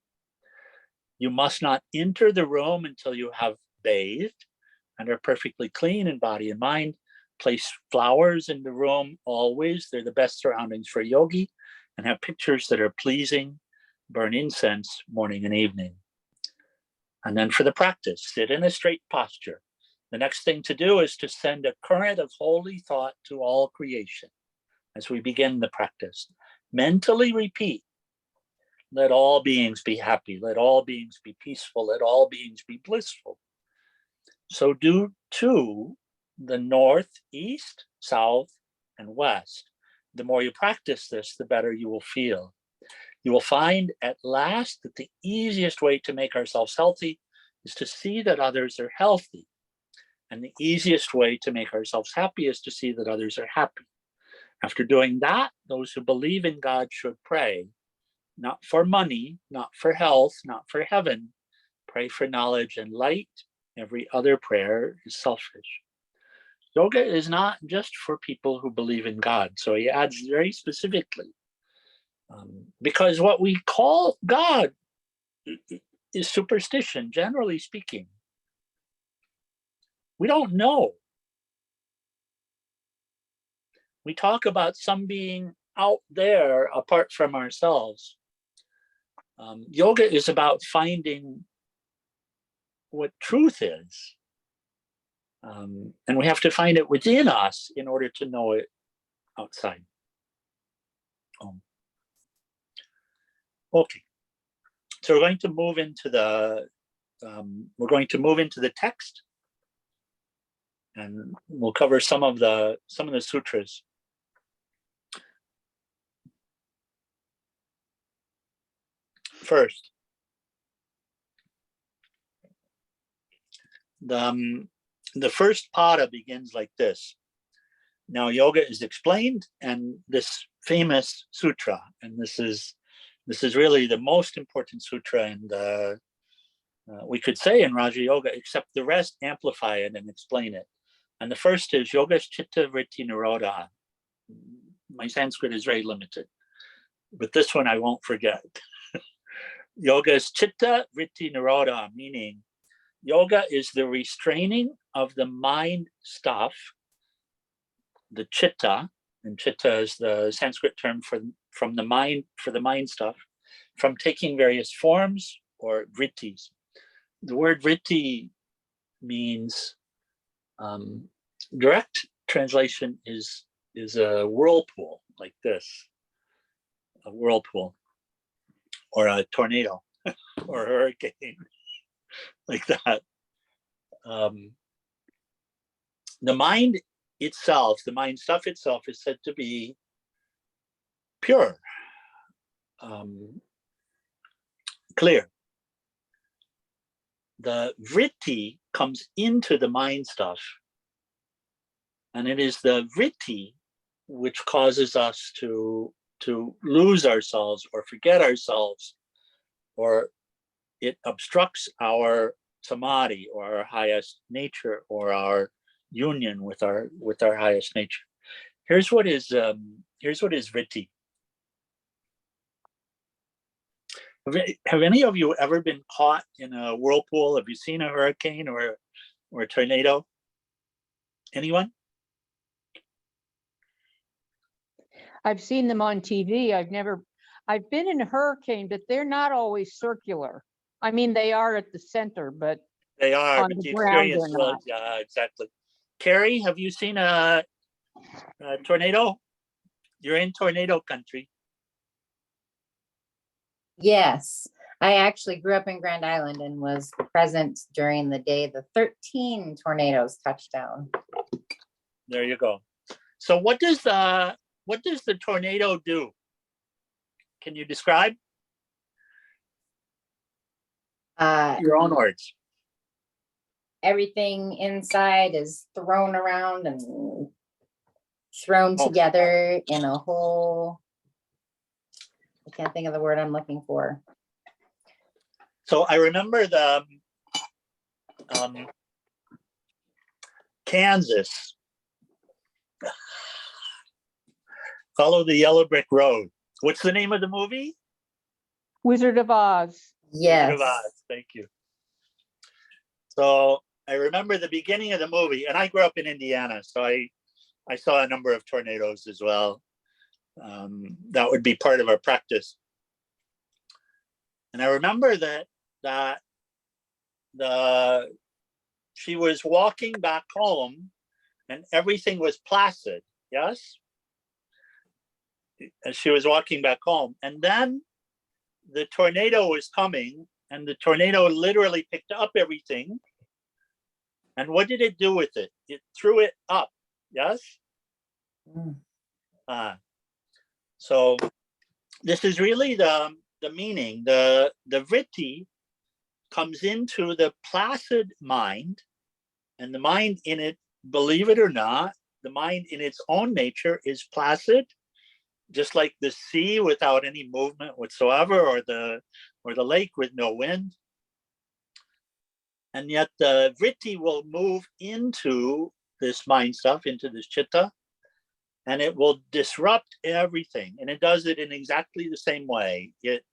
You must not enter the room until you have bathed and are perfectly clean in body and mind. Place flowers in the room always. They're the best surroundings for a yogi, and have pictures that are pleasing. Burn incense morning and evening. And then for the practice, sit in a straight posture. The next thing to do is to send a current of holy thought to all creation as we begin the practice. Mentally repeat, let all beings be happy, let all beings be peaceful, let all beings be blissful. So do too the north, east, south, and west. The more you practice this, the better you will feel. You will find at last that the easiest way to make ourselves healthy is to see that others are healthy. And the easiest way to make ourselves happy is to see that others are happy. After doing that, those who believe in God should pray, not for money, not for health, not for heaven. Pray for knowledge and light. Every other prayer is selfish. Yoga is not just for people who believe in God. So he adds very specifically, because what we call God is superstition, generally speaking. We don't know. We talk about some being out there apart from ourselves. Yoga is about finding what truth is. And we have to find it within us in order to know it outside. Okay. So we're going to move into the text. And we'll cover some of the sutras. First, the first pada begins like this. Now, yoga is explained, and this famous sutra, and this is really the most important sutra, and we could say in Raja Yoga, except the rest amplify it and explain it. And the first is Yogas Chitta Vritti Nirodha. My Sanskrit is very limited, but this one I won't forget. Yogas Chitta Vritti Nirodha, meaning yoga is the restraining of the mind stuff, the chitta, and chitta is the Sanskrit term from the mind, for the mind stuff, from taking various forms, or vrittis. The word vritti means, direct translation is a whirlpool, like this, a whirlpool, or a tornado, or a hurricane, like that. The mind itself, the mind stuff itself, is said to be pure, clear. The vritti comes into the mind stuff, and it is the vritti which causes us to lose ourselves or forget ourselves, or it obstructs our samadhi or our highest nature or our union with our highest nature. Here's what is vritti. Have any of you ever been caught in a whirlpool? Have you seen a hurricane or a tornado? Anyone? I've seen them on TV. I've been in a hurricane, but they're not always circular. I mean, they are at the center, but They are, on but the the ground experience they're was, not. yeah, exactly. Carrie, have you seen a tornado? You're in tornado country. Yes, I actually grew up in Grand Island and was present during the day the 13 tornadoes touched down. There you go. So what does the tornado do? Can you describe? Your own words. Everything inside is thrown around and thrown together in a whole, I can't think of the word I'm looking for. So I remember the Kansas. Follow the Yellow Brick Road. What's the name of the movie? Wizard of Oz. Yes. Wizard of Oz. Thank you. So I remember the beginning of the movie, and I grew up in Indiana, so I saw a number of tornadoes as well. That would be part of our practice. And I remember that she was walking back home and everything was placid, yes? As she was walking back home. And then the tornado was coming, and the tornado literally picked up everything. And what did it do with it? It threw it up, yes? So this is really the meaning. The vritti comes into the placid mind, and the mind in it, believe it or not, the mind in its own nature is placid, just like the sea without any movement whatsoever, or the lake with no wind. And yet the vritti will move into this mind stuff, into this chitta, and it will disrupt everything. And it does it in exactly the same way. It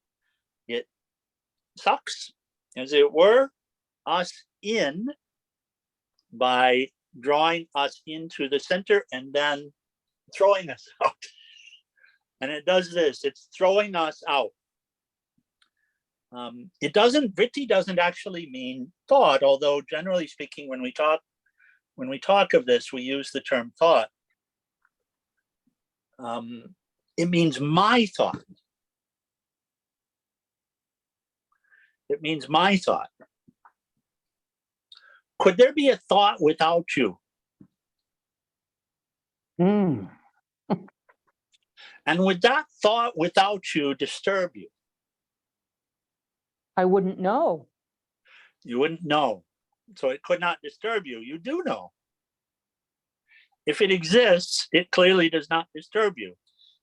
sucks, as it were, us in by drawing us into the center and then throwing us out. And it does this, it's throwing us out. Vritti doesn't actually mean thought, although generally speaking, when we talk of this, we use the term thought. It means my thought. It means my thought. Could there be a thought without you? Mm. And would that thought without you disturb you? I wouldn't know. You wouldn't know. So it could not disturb you. You do know. If it exists, it clearly does not disturb you.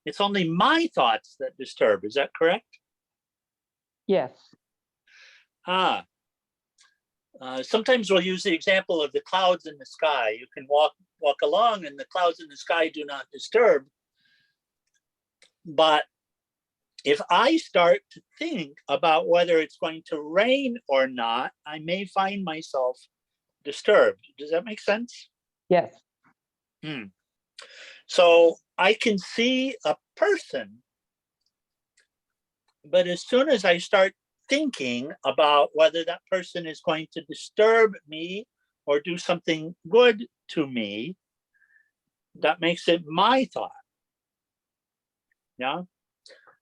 It's only my thoughts that disturb. Is that correct? Yes. Sometimes we'll use the example of the clouds in the sky. You can walk along and the clouds in the sky do not disturb. But if I start to think about whether it's going to rain or not, I may find myself disturbed. Does that make sense? Yes. So I can see a person, but as soon as I start thinking about whether that person is going to disturb me or do something good to me, that makes it my thought. Yeah.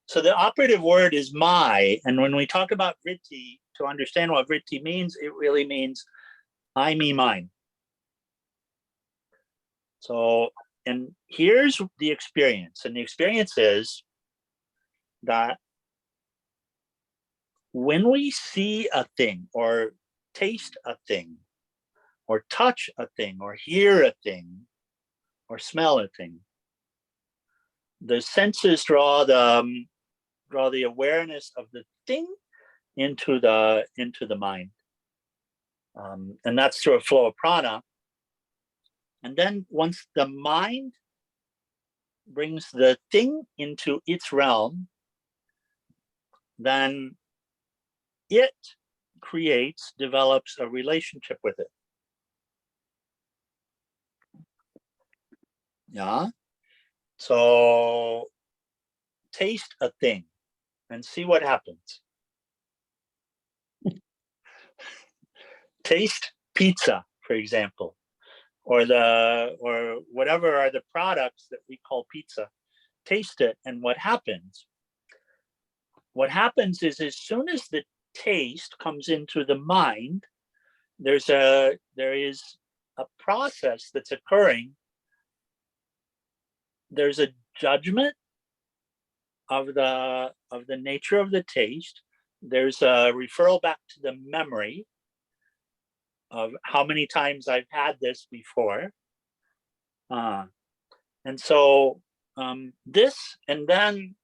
So the operative word is my, and when we talk about vritti, to understand what vritti means, it really means I, me, mine. So, and here's the experience. And the experience is that when we see a thing or taste a thing or touch a thing or hear a thing or smell a thing, the senses draw the awareness of the thing into the mind. And that's through a flow of prana. And then once the mind brings the thing into its realm, then it develops a relationship with it. Yeah. So taste a thing and see what happens. Taste pizza, for example, or whatever are the products that we call pizza. Taste it, and what happens? What happens is, as soon as the taste comes into the mind, there is a process that's occurring. There's a judgment of the nature of the taste. There's a referral back to the memory of how many times I've had this before. And so this, and then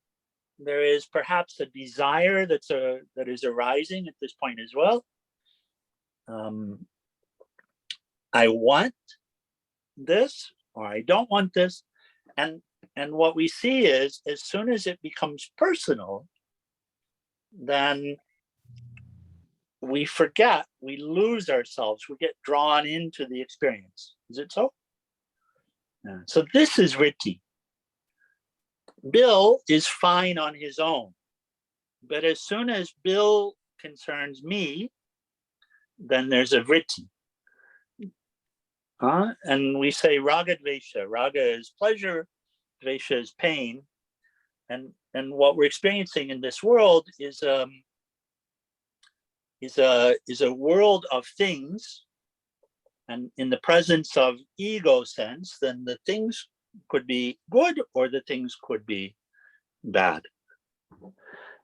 there is perhaps a desire that is arising at this point as well. I want this, or I don't want this. And what we see is, as soon as it becomes personal, then we forget, we lose ourselves, we get drawn into the experience. Is it so? Yeah. So this is Ritti. Bill is fine on his own. But as soon as Bill concerns me, then there's a Vritti. And we say Raga Dvesha. Raga is pleasure, Dvesha is pain. And what we're experiencing in this world is a world of things. And in the presence of ego sense, then the things could be good or the things could be bad.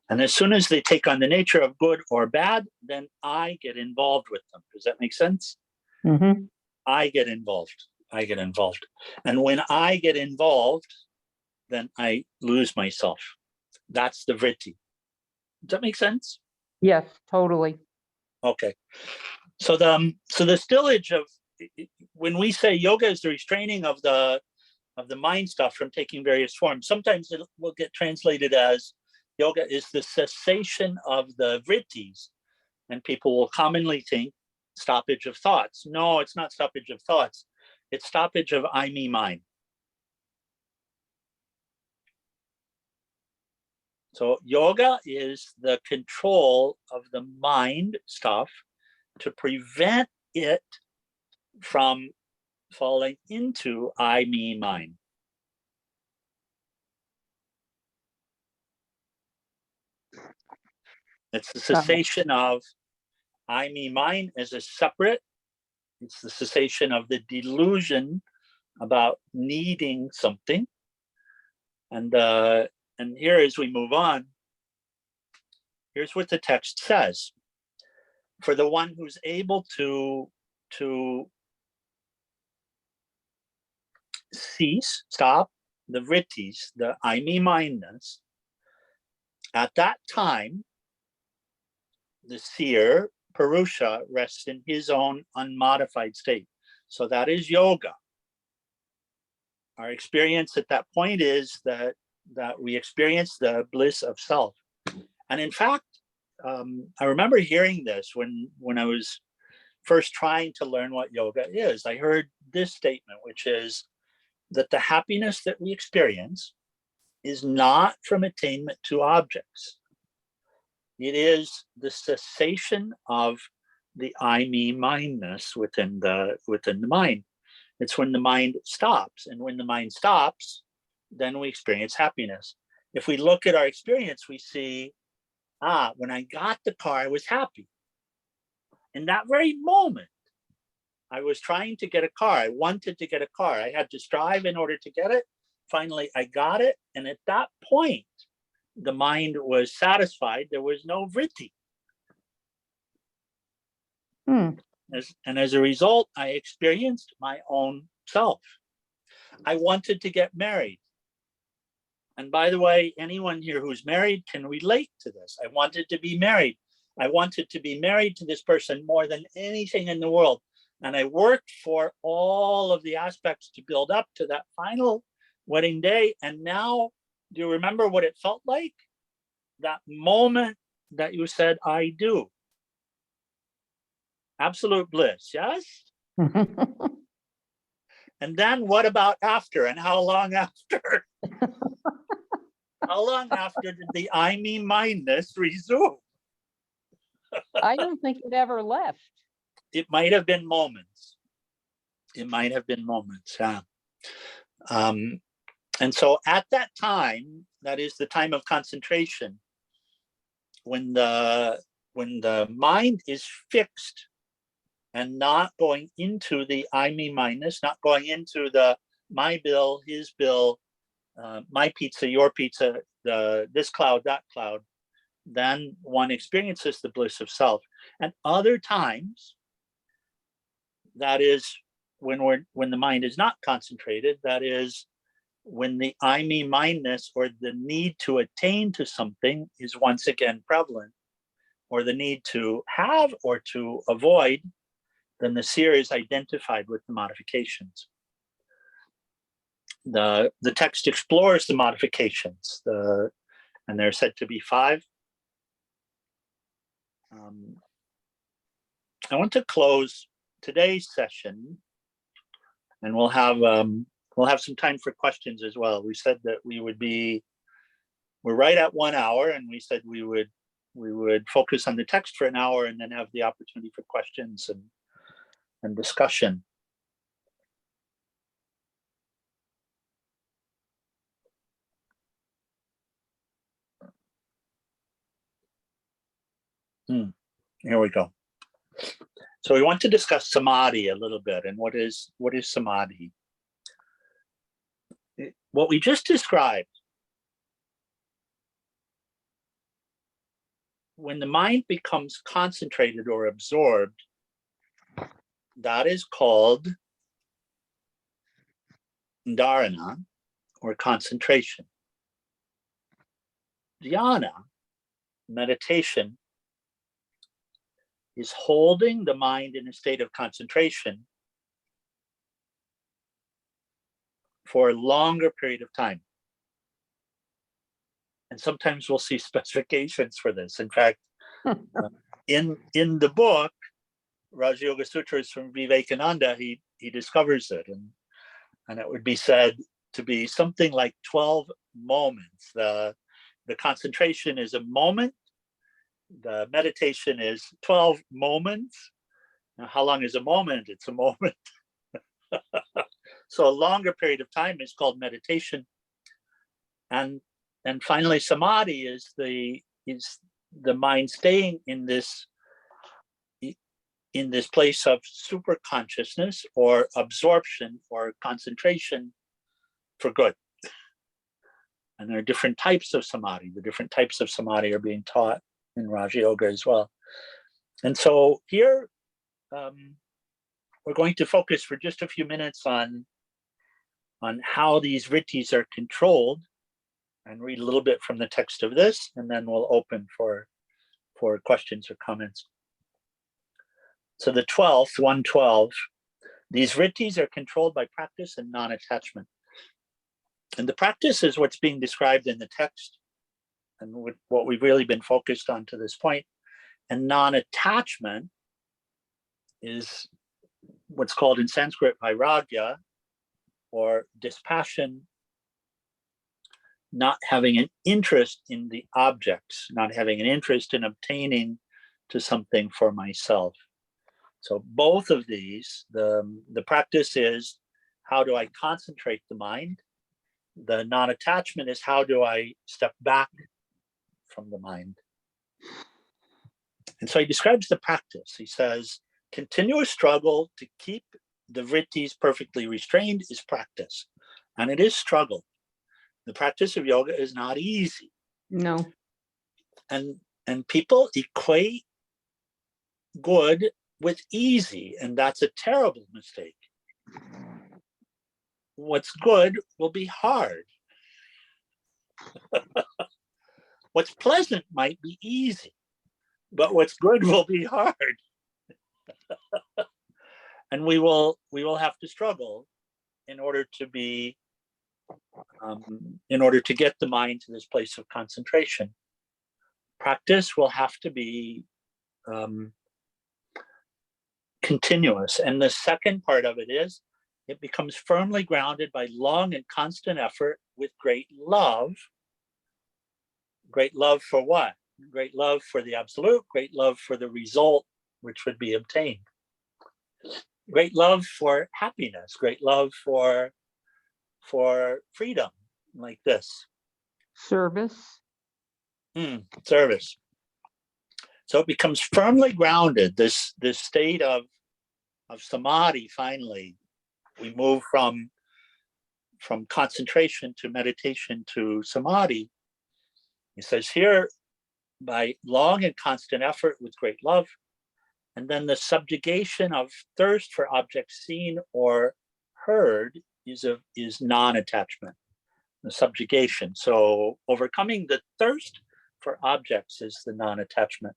And as soon as they take on the nature of good or bad, then I get involved with them. Does that make sense? Mm-hmm. I get involved. And when I get involved, then I lose myself. That's the vritti. Does that make sense? Yes, totally. Okay. So the stillage of, when we say yoga is the restraining of the mind stuff from taking various forms, sometimes it will get translated as yoga is the cessation of the vrittis, and people will commonly think stoppage of thoughts. No, it's not stoppage of thoughts. It's stoppage of I, me, mine. So yoga is the control of the mind stuff to prevent it from falling into I, me, mine. It's the cessation of I, me, mine as a separate. It's the cessation of the delusion about needing something. And here, as we move on, here's what the text says. For the one who's able to stop the vrittis, the I, me, mineness, at that time, the seer, Purusha, rests in his own unmodified state. So that is yoga. Our experience at that point is that we experience the bliss of self. And in fact, I remember hearing this when I was first trying to learn what yoga is. I heard this statement, which is that the happiness that we experience is not from attainment to objects. It is the cessation of the I, me, mineness within the mind. It's when the mind stops, and when the mind stops, then we experience happiness. If we look at our experience, we see, when I got the car, I was happy. In that very moment, I was trying to get a car. I wanted to get a car. I had to strive in order to get it. Finally, I got it. And at that point, the mind was satisfied. There was no vritti. And as a result, I experienced my own self. I wanted to get married. And by the way, anyone here who's married can relate to this. I wanted to be married. I wanted to be married to this person more than anything in the world. And I worked for all of the aspects to build up to that final wedding day. And now, do you remember what it felt like? That moment that you said, I do. Absolute bliss, yes? And then what about after, and how long after? How long after did the I, me, mindness resume? I don't think it ever left. It might have been moments. It might have been moments, yeah. And so at that time, that is the time of concentration, when the mind is fixed and not going into the I, me, mindness, not going into the my bill, his bill, my pizza, your pizza, this cloud, that cloud, then one experiences the bliss of self. And other times, that is when the mind is not concentrated, that is when the I, me, mindness, or the need to attain to something is once again prevalent, or the need to have or to avoid, then the seer is identified with the modifications. The text explores the modifications, and there are said to be 5. I want to close today's session, and we'll have some time for questions as well. We said that we're right at 1 hour, and we said we would focus on the text for an hour and then have the opportunity for questions and discussion. Here we go. So we want to discuss samadhi a little bit, and what is samadhi? What we just described, when the mind becomes concentrated or absorbed, that is called dharana, or concentration. Dhyana, meditation, is holding the mind in a state of concentration for a longer period of time. And sometimes we'll see specifications for this. In fact, in the book, Raja Yoga Sutras from Vivekananda, he discovers it, and it would be said to be something like 12 moments. The concentration is a moment. The meditation is 12 moments. Now, how long is a moment? It's a moment. So a longer period of time is called meditation. And finally, samadhi is the mind staying in this place of super consciousness or absorption or concentration for good. And there are different types of samadhi. The different types of samadhi are being taught in Raja Yoga as well. And so here, we're going to focus for just a few minutes on how these vrittis are controlled, and read a little bit from the text of this, and then we'll open for questions or comments. So the 12th, 112, these vrittis are controlled by practice and non-attachment. And the practice is what's being described in the text, and what we've really been focused on to this point. And non-attachment is what's called in Sanskrit vairagya, or dispassion, not having an interest in the objects, not having an interest in obtaining to something for myself. So both of these, the practice is, how do I concentrate the mind? The non-attachment is, how do I step back from the mind? And so he describes the practice. He says, continuous struggle to keep the vrittis perfectly restrained is practice. And it is struggle. The practice of yoga is not easy. No. And people equate good with easy, and that's a terrible mistake. What's good will be hard. What's pleasant might be easy, but what's good will be hard. And we will have to struggle in order to be, in order to get the mind to this place of concentration. Practice will have to be continuous. And the second part of it is, it becomes firmly grounded by long and constant effort with great love. Great love for what? Great love for the absolute, great love for the result which would be obtained. Great love for happiness, great love for freedom, like this. Service. Service. So it becomes firmly grounded, this state of samadhi. Finally, we move from concentration to meditation to samadhi. He says here, by long and constant effort with great love, and then the subjugation of thirst for objects seen or heard is non-attachment, the subjugation. So overcoming the thirst for objects is the non-attachment.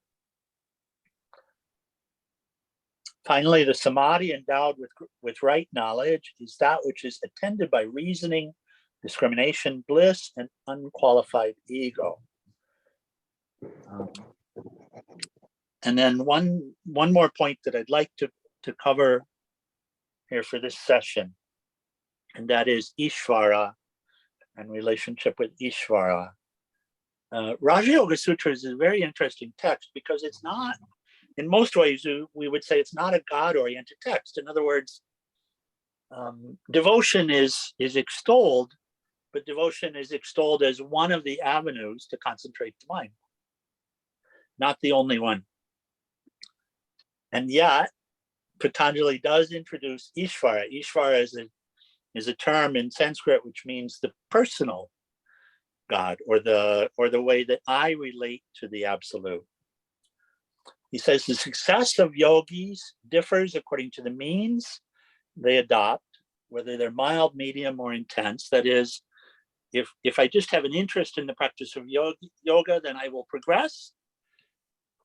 Finally, the samadhi endowed with right knowledge is that which is attended by reasoning, discrimination, bliss, and unqualified ego. And then one more point that I'd like to cover here for this session, and that is Ishvara and relationship with Ishvara. Raja Yoga Sutras is a very interesting text because it's not, in most ways, we would say it's not a God-oriented text. In other words, devotion is extolled, but devotion is extolled as one of the avenues to concentrate the mind, not the only one. And yet, Patanjali does introduce Ishvara. Ishvara is a term in Sanskrit which means the personal God, or the way that I relate to the absolute. He says the success of yogis differs according to the means they adopt, whether they're mild, medium, or intense. That is, if I just have an interest in the practice of yoga, then I will progress,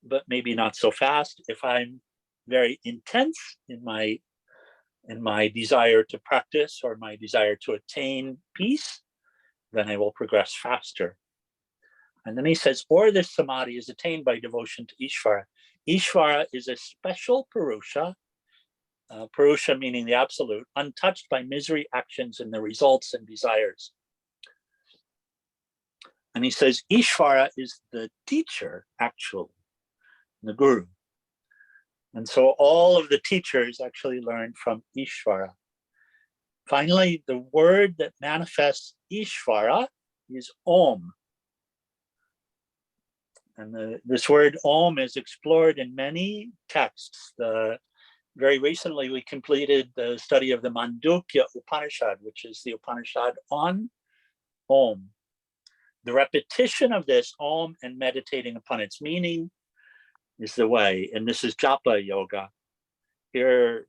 but maybe not so fast. If I'm very intense in my desire to practice or my desire to attain peace, then I will progress faster. And then he says, or this samadhi is attained by devotion to Ishvara. Ishvara is a special Purusha, Purusha meaning the absolute, untouched by misery, actions, and the results and desires. And he says, Ishvara is the teacher, actually, the guru. And so all of the teachers actually learn from Ishvara. Finally, the word that manifests Ishvara is Om. And this word Om is explored in many texts. Very recently, we completed the study of the Mandukya Upanishad, which is the Upanishad on Om. The repetition of this Om and meditating upon its meaning is the way. And this is Japa Yoga. Here,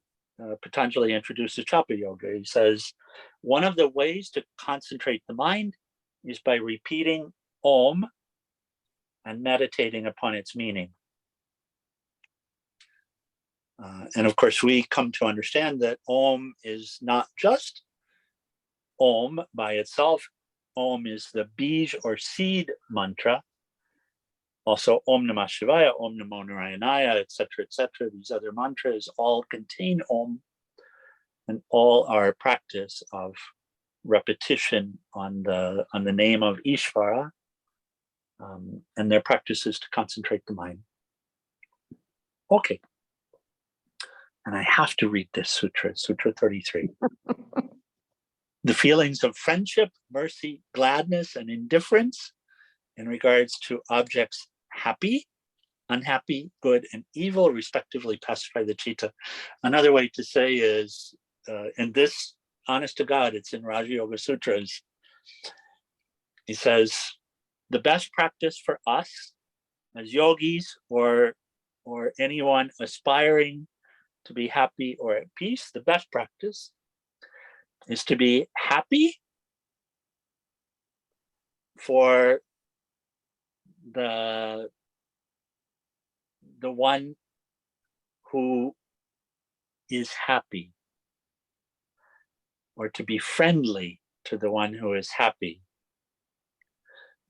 Patanjali introduces Japa Yoga. He says, one of the ways to concentrate the mind is by repeating Om and meditating upon its meaning. And of course, we come to understand that Om is not just Om by itself. Om is the bij or seed mantra. Also, Om Namah Shivaya, Om Namo Narayanaya, etc., etc. These other mantras all contain Om, and all are practice of repetition on the name of Ishvara, and their practice is to concentrate the mind. Okay. And I have to read this sutra, Sutra 33. The feelings of friendship, mercy, gladness, and indifference in regards to objects happy unhappy, good, and evil, respectively, pacify the chitta. Another way to say is, and this, honest to God, it's in Raja Yoga Sutras. He says, the best practice for us as yogis or anyone aspiring to be happy or at peace, the best practice is to be happy for the one who is happy, or to be friendly to the one who is happy,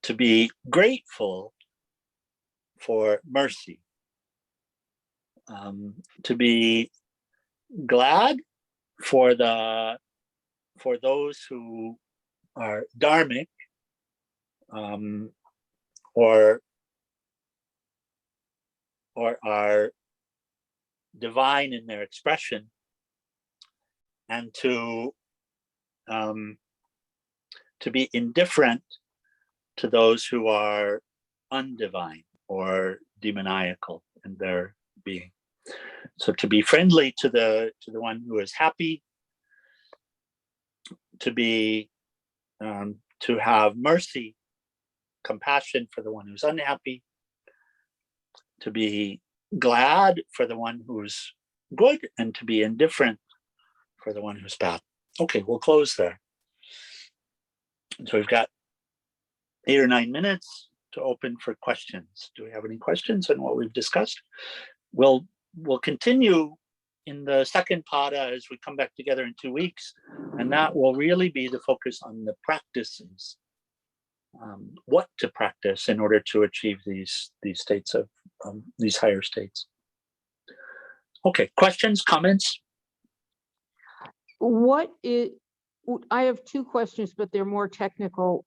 to be grateful for mercy, to be glad for those who are dharmic, or are divine in their expression, and to be indifferent to those who are undivine or demoniacal in their being. So to be friendly to the one who is happy, to be to have mercy, compassion for the one who's unhappy, to be glad for the one who's good, and to be indifferent for the one who's bad. Okay, we'll close there. So we've got 8 or 9 minutes to open for questions. Do we have any questions on what we've discussed? We'll continue in the second pada as we come back together in 2 weeks, and that will really be the focus on the practices, what to practice in order to achieve these states of these higher states. Okay, questions, comments? I have 2 questions, but they're more technical.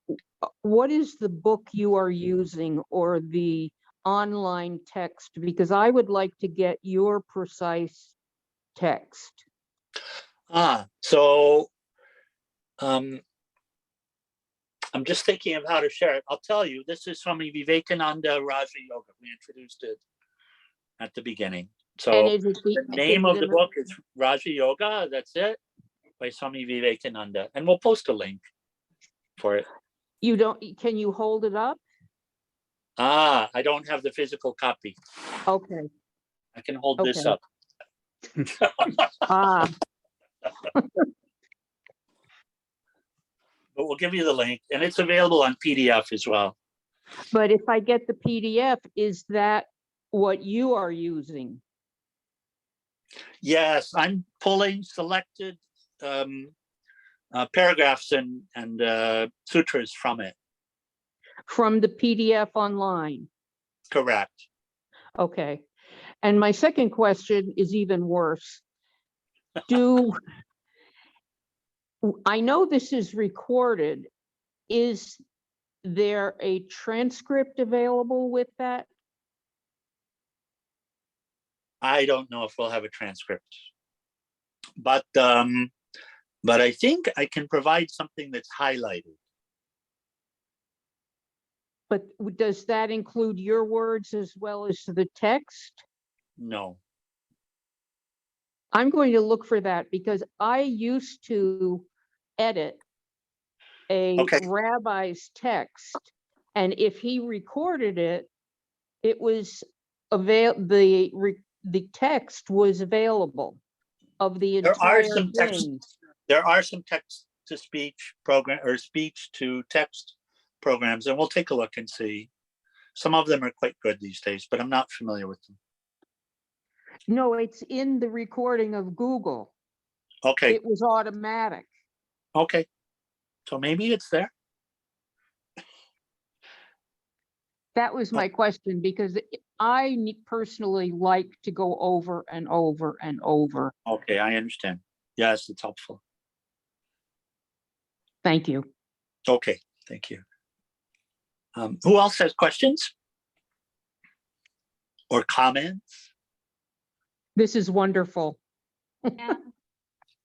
What is the book you are using, or the online text? Because I would like to get your precise text. So I'm just thinking of how to share it. I'll tell you, this is Swami Vivekananda Raja Yoga. We introduced it at the beginning. So the name of the book is Raja Yoga, that's it, by Swami Vivekananda. And we'll post a link for it. Can you hold it up? I don't have the physical copy. Okay. I can hold this up. But we'll give you the link, and it's available on PDF as well. But if I get the PDF, is that what you are using? Yes, I'm pulling selected paragraphs and sutras from it. From the PDF online? Correct. Okay. And my second question is even worse. I know this is recorded. Is there a transcript available with that? I don't know if we'll have a transcript, but I think I can provide something that's highlighted. But does that include your words as well as the text? No. I'm going to look for that, because I used to edit a rabbi's text, and if he recorded it, it was the text was available of the entire thing. There are some text to speech program or speech to text programs, and we'll take a look and see. Some of them are quite good these days, but I'm not familiar with them. No, it's in the recording of Google. Okay. It was automatic. Okay. So maybe it's there. That was my question, because I personally like to go over and over and over. Okay, I understand. Yes, it's helpful. Thank you. Okay, thank you. Who else has questions or comments? This is wonderful. Yeah.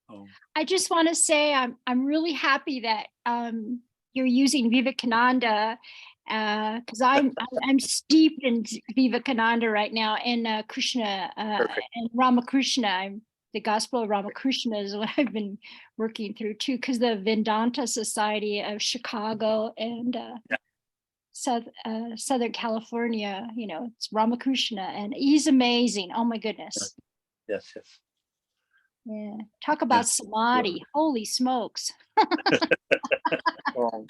Oh. I just want to say I'm really happy that you're using Vivekananda, because I'm steeped in Vivekananda right now, and Krishna Perfect. and Ramakrishna. The Gospel of Ramakrishna is what I've been working through too, because the Vedanta Society of Chicago and Southern California, you know, it's Ramakrishna, and he's amazing. Oh my goodness. Yes, yes. Yeah. Talk about samadhi. Holy smokes. Um,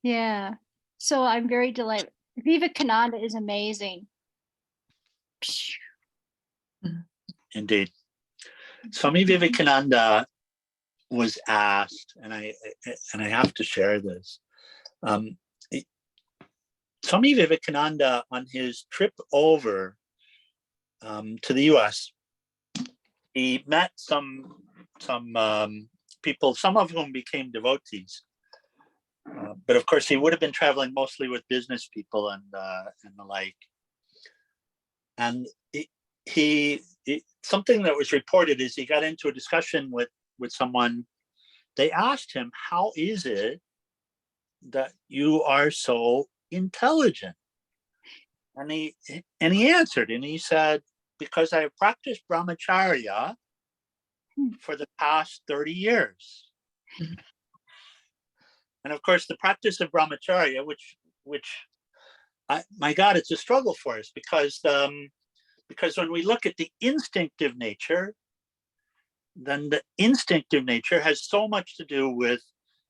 Yeah. So I'm very delighted. Vivekananda is amazing. Indeed. Swami Vivekananda was asked, and I have to share this. Swami Vivekananda, on his trip over to the US, he met some people, some of whom became devotees. But of course, he would have been traveling mostly with business people and the like. And something that was reported is he got into a discussion with someone. They asked him, "How is it that you are so intelligent?" And he answered, and he said, "Because I have practiced brahmacharya for the past 30 years." And of course, the practice of brahmacharya, which my God, it's a struggle for us, because when we look at the instinctive nature, then the instinctive nature has so much to do with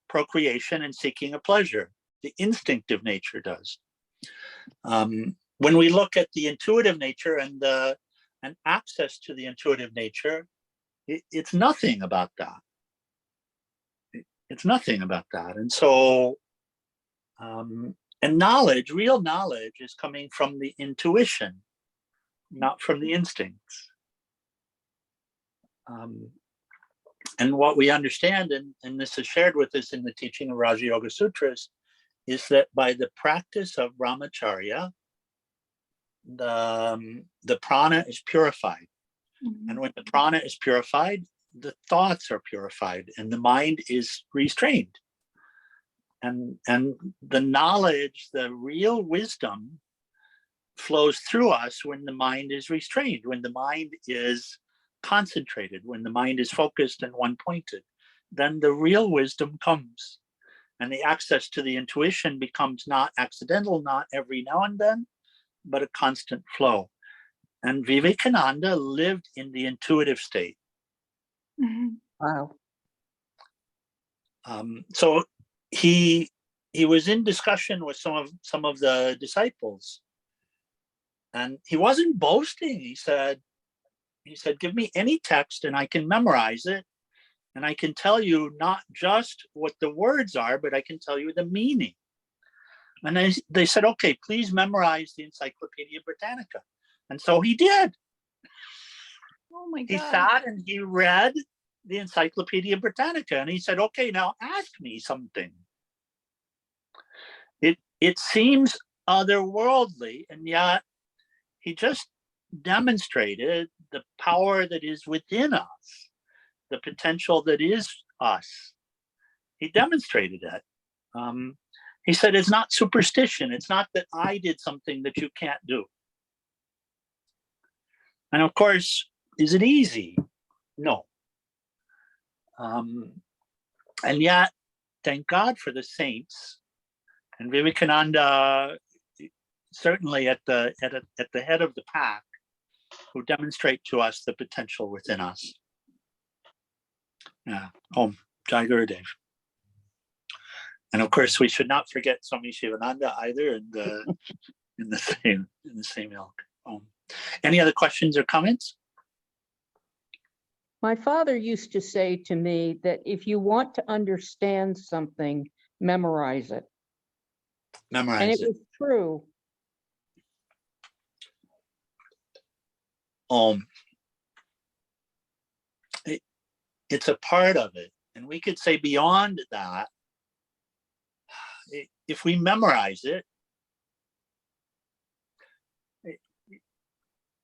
procreation and seeking a pleasure. The instinctive nature does. When we look at the intuitive nature and access to the intuitive nature, it's nothing about that. It's nothing about that. And so, and knowledge, real knowledge, is coming from the intuition, not from the instincts. And what we understand, and this is shared with us in the teaching of Raja Yoga Sutras, is that by the practice of brahmacharya, the prana is purified. And when the prana is purified, the thoughts are purified and the mind is restrained. And the knowledge, the real wisdom, flows through us when the mind is restrained, when the mind is concentrated, when the mind is focused and one-pointed. Then the real wisdom comes. And the access to the intuition becomes not accidental, not every now and then, but a constant flow. And Vivekananda lived in the intuitive state. Wow. So he was in discussion with some of the disciples, and he wasn't boasting. He said, "Give me any text and I can memorize it, and I can tell you not just what the words are, but I can tell you the meaning." And they said, "Okay, please memorize the Encyclopedia Britannica." And so he did. Oh my God. He sat and he read the Encyclopedia Britannica, and he said, "Okay, now ask me something." It seems otherworldly, and yet he just demonstrated the power that is within us, the potential that is us. He demonstrated it. He said, "It's not superstition. It's not that I did something that you can't do." And of course, is it easy? No. And yet, thank God for the saints, and Vivekananda, certainly at the head of the pack, who demonstrate to us the potential within us. Yeah. Om Jai Gurudev. And of course, we should not forget Swami Sivananda either, in the same ilk. Any other questions or comments? My father used to say to me that if you want to understand something, memorize it. And Memorize it it. was true. It's a part of it. And we could say beyond that, if we memorize it,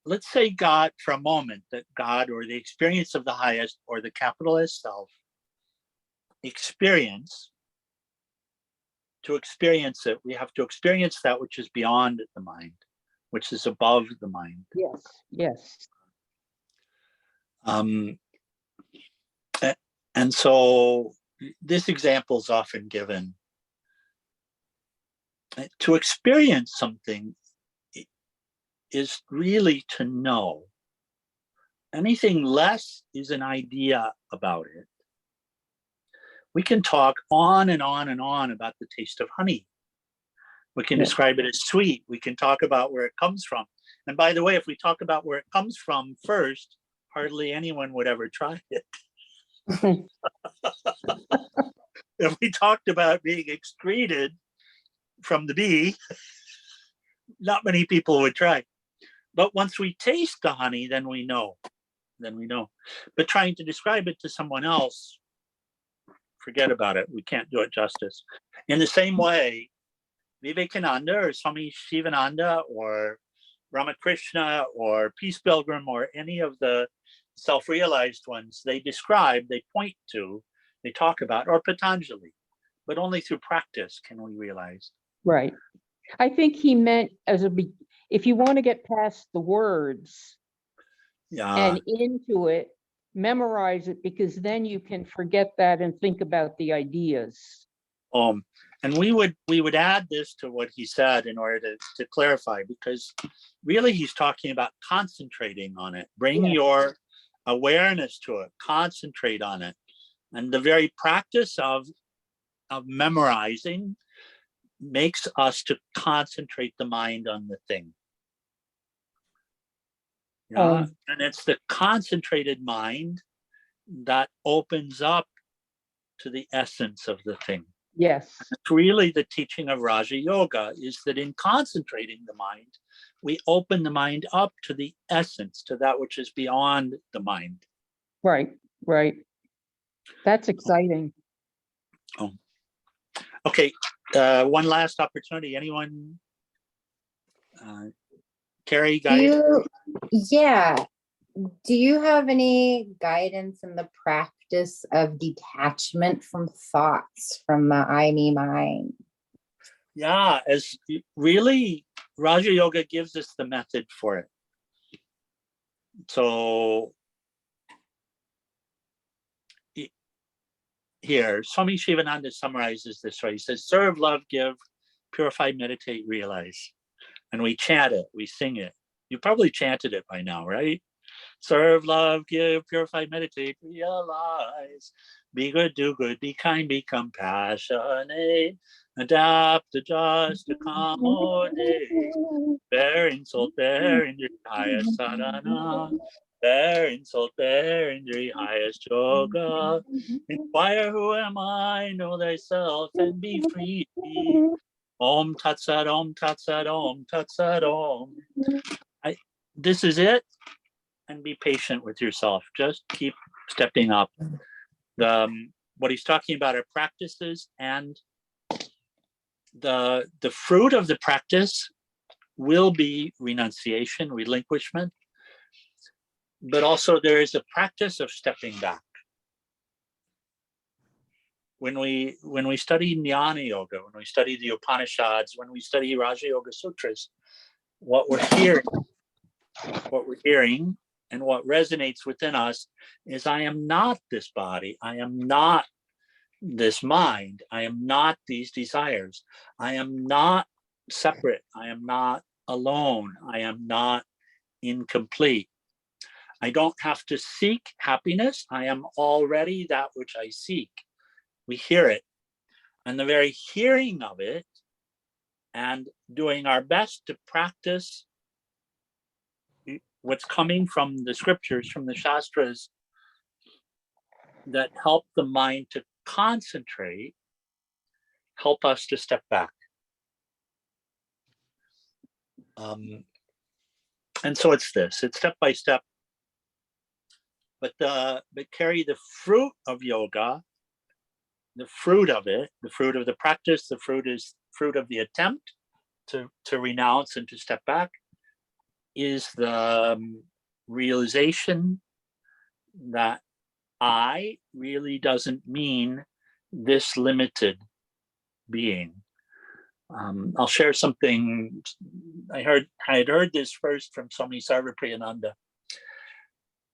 let's say God, for a moment, that God, or the experience of the highest, or the capital S self, experience to experience it, we have to experience that which is beyond the mind, which is above the mind. Yes, yes. And so this example is often given. To experience something is really to know. Anything less is an idea about it. We can talk on and on and on about the taste of honey. We can describe it as sweet. We can talk about where it comes from. And by the way, if we talk about where it comes from first, hardly anyone would ever try it. If we talked about being excreted from the bee, not many people would try. But once we taste the honey, then we know. But trying to describe it to someone else, forget about it. We can't do it justice. In the same way, Vivekananda or Swami Sivananda or Ramakrishna or Peace Pilgrim or any of the self-realized ones, they describe, they point to, they talk about, or Patanjali, but only through practice can we realize. Right. I think he meant if you want to get past the words and into it, memorize it, because then you can forget that and think about the ideas. And we would add this to what he said in order to clarify, because really he's talking about concentrating on it. Bring your awareness to it, concentrate on it. And the very practice of memorizing makes us to concentrate the mind on the thing. And it's the concentrated mind that opens up to the essence of the thing. Yes. It's really the teaching of Raja Yoga, is that in concentrating the mind, we open the mind up to the essence, to that which is beyond the mind. Right, right. That's exciting. Okay, one last opportunity. Anyone? Carrie, guys? Do you have any guidance in the practice of detachment from thoughts, from the I, me, mine? Yeah, as really, Raja Yoga gives us the method for it. So here, Swami Sivananda summarizes this right. He says, serve, love, give, purify, meditate, realize. And we chant it, we sing it. You probably chanted it by now, right? Serve, love, give, purify, meditate, realize. Be good, do good, be kind, be compassionate. Adapt, adjust, accommodate. Bear insult, bear injury, highest sadhana. Bear insult, bear injury, highest yoga. Inquire, who am I? Know thyself and be free. Aum Tat Sat, Aum Tat Sat, Aum Tat Sat, Aum. This is it. And be patient with yourself. Just keep stepping up. What he's talking about are practices, and the fruit of the practice will be renunciation, relinquishment, but also there is a practice of stepping back. When we study Jnana Yoga, when we study the Upanishads, when we study Raja Yoga Sutras, what we're hearing and what resonates within us is, I am not this body, I am not this mind, I am not these desires, I am not separate, I am not alone, I am not incomplete. I don't have to seek happiness, I am already that which I seek. We hear it, and the very hearing of it and doing our best to practice what's coming from the scriptures, from the Shastras, that help the mind to concentrate, help us to step back. And so it's step by step. But carry the fruit of yoga, the fruit of it, the fruit of the practice, the fruit of the attempt to renounce and to step back, is the realization that I really doesn't mean this limited being. I'll share something. I had heard this first from Swami Sarvapriyananda.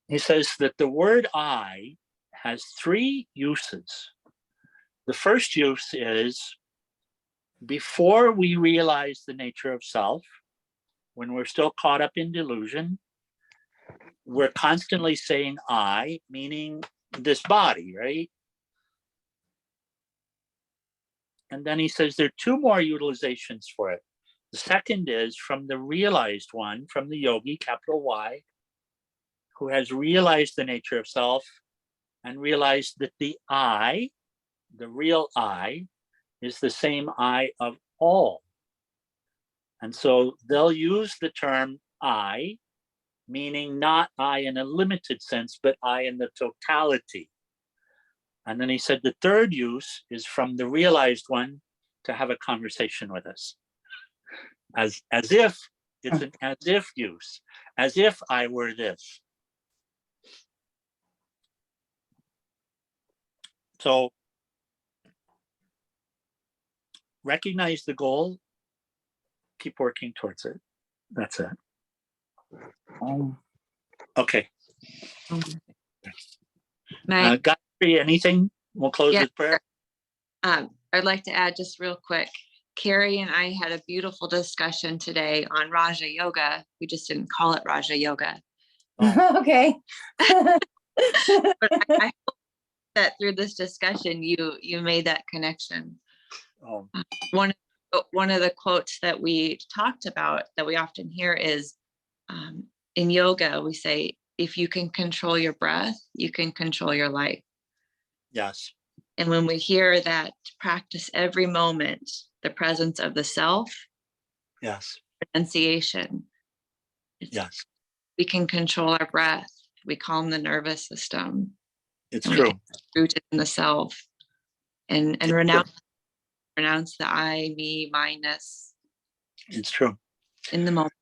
He says that the word I has three uses. The first use is before we realize the nature of self, when we're still caught up in delusion, we're constantly saying I, meaning this body, right? And then he says there are two more utilizations for it. The second is from the realized one, from the yogi, capital Y, who has realized the nature of self and realized that the I, the real I, is the same I of all. And so they'll use the term I, meaning not I in a limited sense, but I in the totality. And then he said the third use is from the realized one to have a conversation with us. As if it's an as if use, as if I were this. So recognize the goal, keep working towards it. That's it. Okay. Gayatri, anything? We'll close with prayer. I'd like to add just real quick. Carrie and I had a beautiful discussion today on Raja Yoga. We just didn't call it Raja Yoga. Okay. But I hope that through this discussion, you made that connection. Oh. One of the quotes that we talked about that we often hear is in yoga, we say, if you can control your breath, you can control your life. Yes. And when we hear that, practice every moment, the presence of the self, yes, renunciation. Yes. We can control our breath. We calm the nervous system. It's true. Rooted in the self and renounce the I, me, mineness. It's true. In the moment.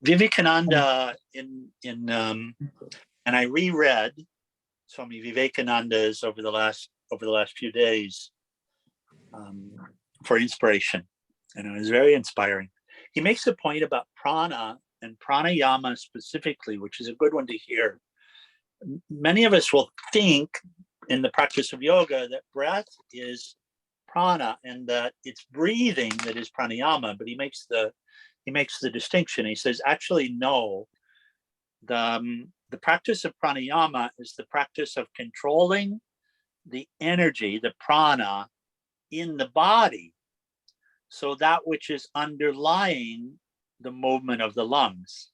Vivekananda and I reread Swami Vivekananda's over the last few days for inspiration, and it was very inspiring. He makes a point about prana and pranayama specifically, which is a good one to hear. Many of us will think in the practice of yoga that breath is prana and that it's breathing that is pranayama, but he makes the distinction. He says, actually, no. The practice of pranayama is the practice of controlling the energy, the prana, in the body. So that which is underlying the movement of the lungs.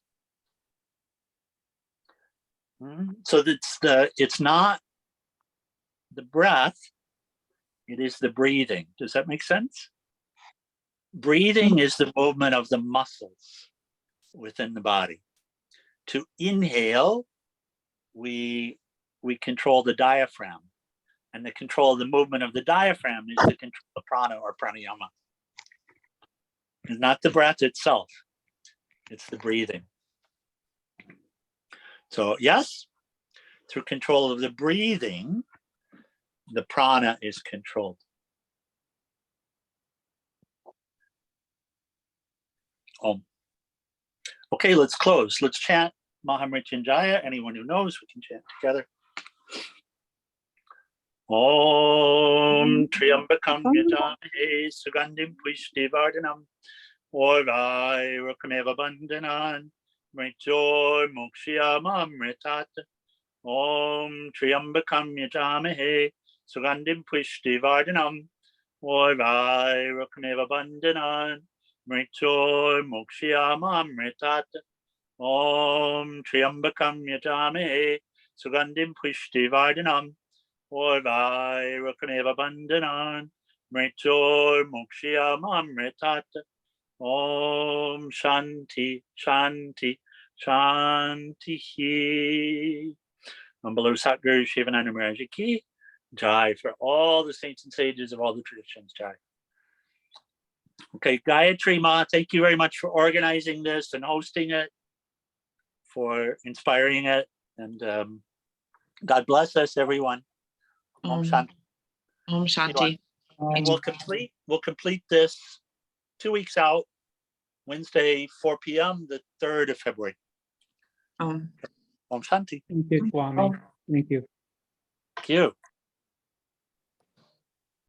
So it's not the breath, it is the breathing. Does that make sense? Breathing is the movement of the muscles within the body. To inhale, we control the diaphragm, and the control of the movement of the diaphragm is the control of prana or pranayama. It's not the breath itself, it's the breathing. So yes, through control of the breathing, the prana is controlled. Okay, let's close. Let's chant Mahamrityunjaya. Anyone who knows, we can chant together. Om Triambakam Yajamahe Sugandhim Pushtivardhanam Orvairakameva Bandhanan Mrityur Mokshiyamamritat. Om Triambakam Yajamahe Sugandhim Pushtivardhanam Orvairakameva Bandhanan Mrityur Mokshiyamamritat. Om Triambakam Yajamahe Sugandhim Pushtivardhanam Orvairakameva Bandhanan Mrityur Mokshiyamamritat. Om Shanti Shanti Shanti. Below Satguru Sivananda Maharaj Ki Jai, for all the saints and sages of all the traditions. Jai. Okay, Gayatri Ma, thank you very much for organizing this and hosting it, for inspiring it, and God bless us, everyone. Om Shanti. Om Shanti. And we'll complete we'll complete this 2 weeks out, Wednesday, 4 p.m., the 3rd of February. Om Shanti. Thank you, Swami. Oh. Thank you. Thank you.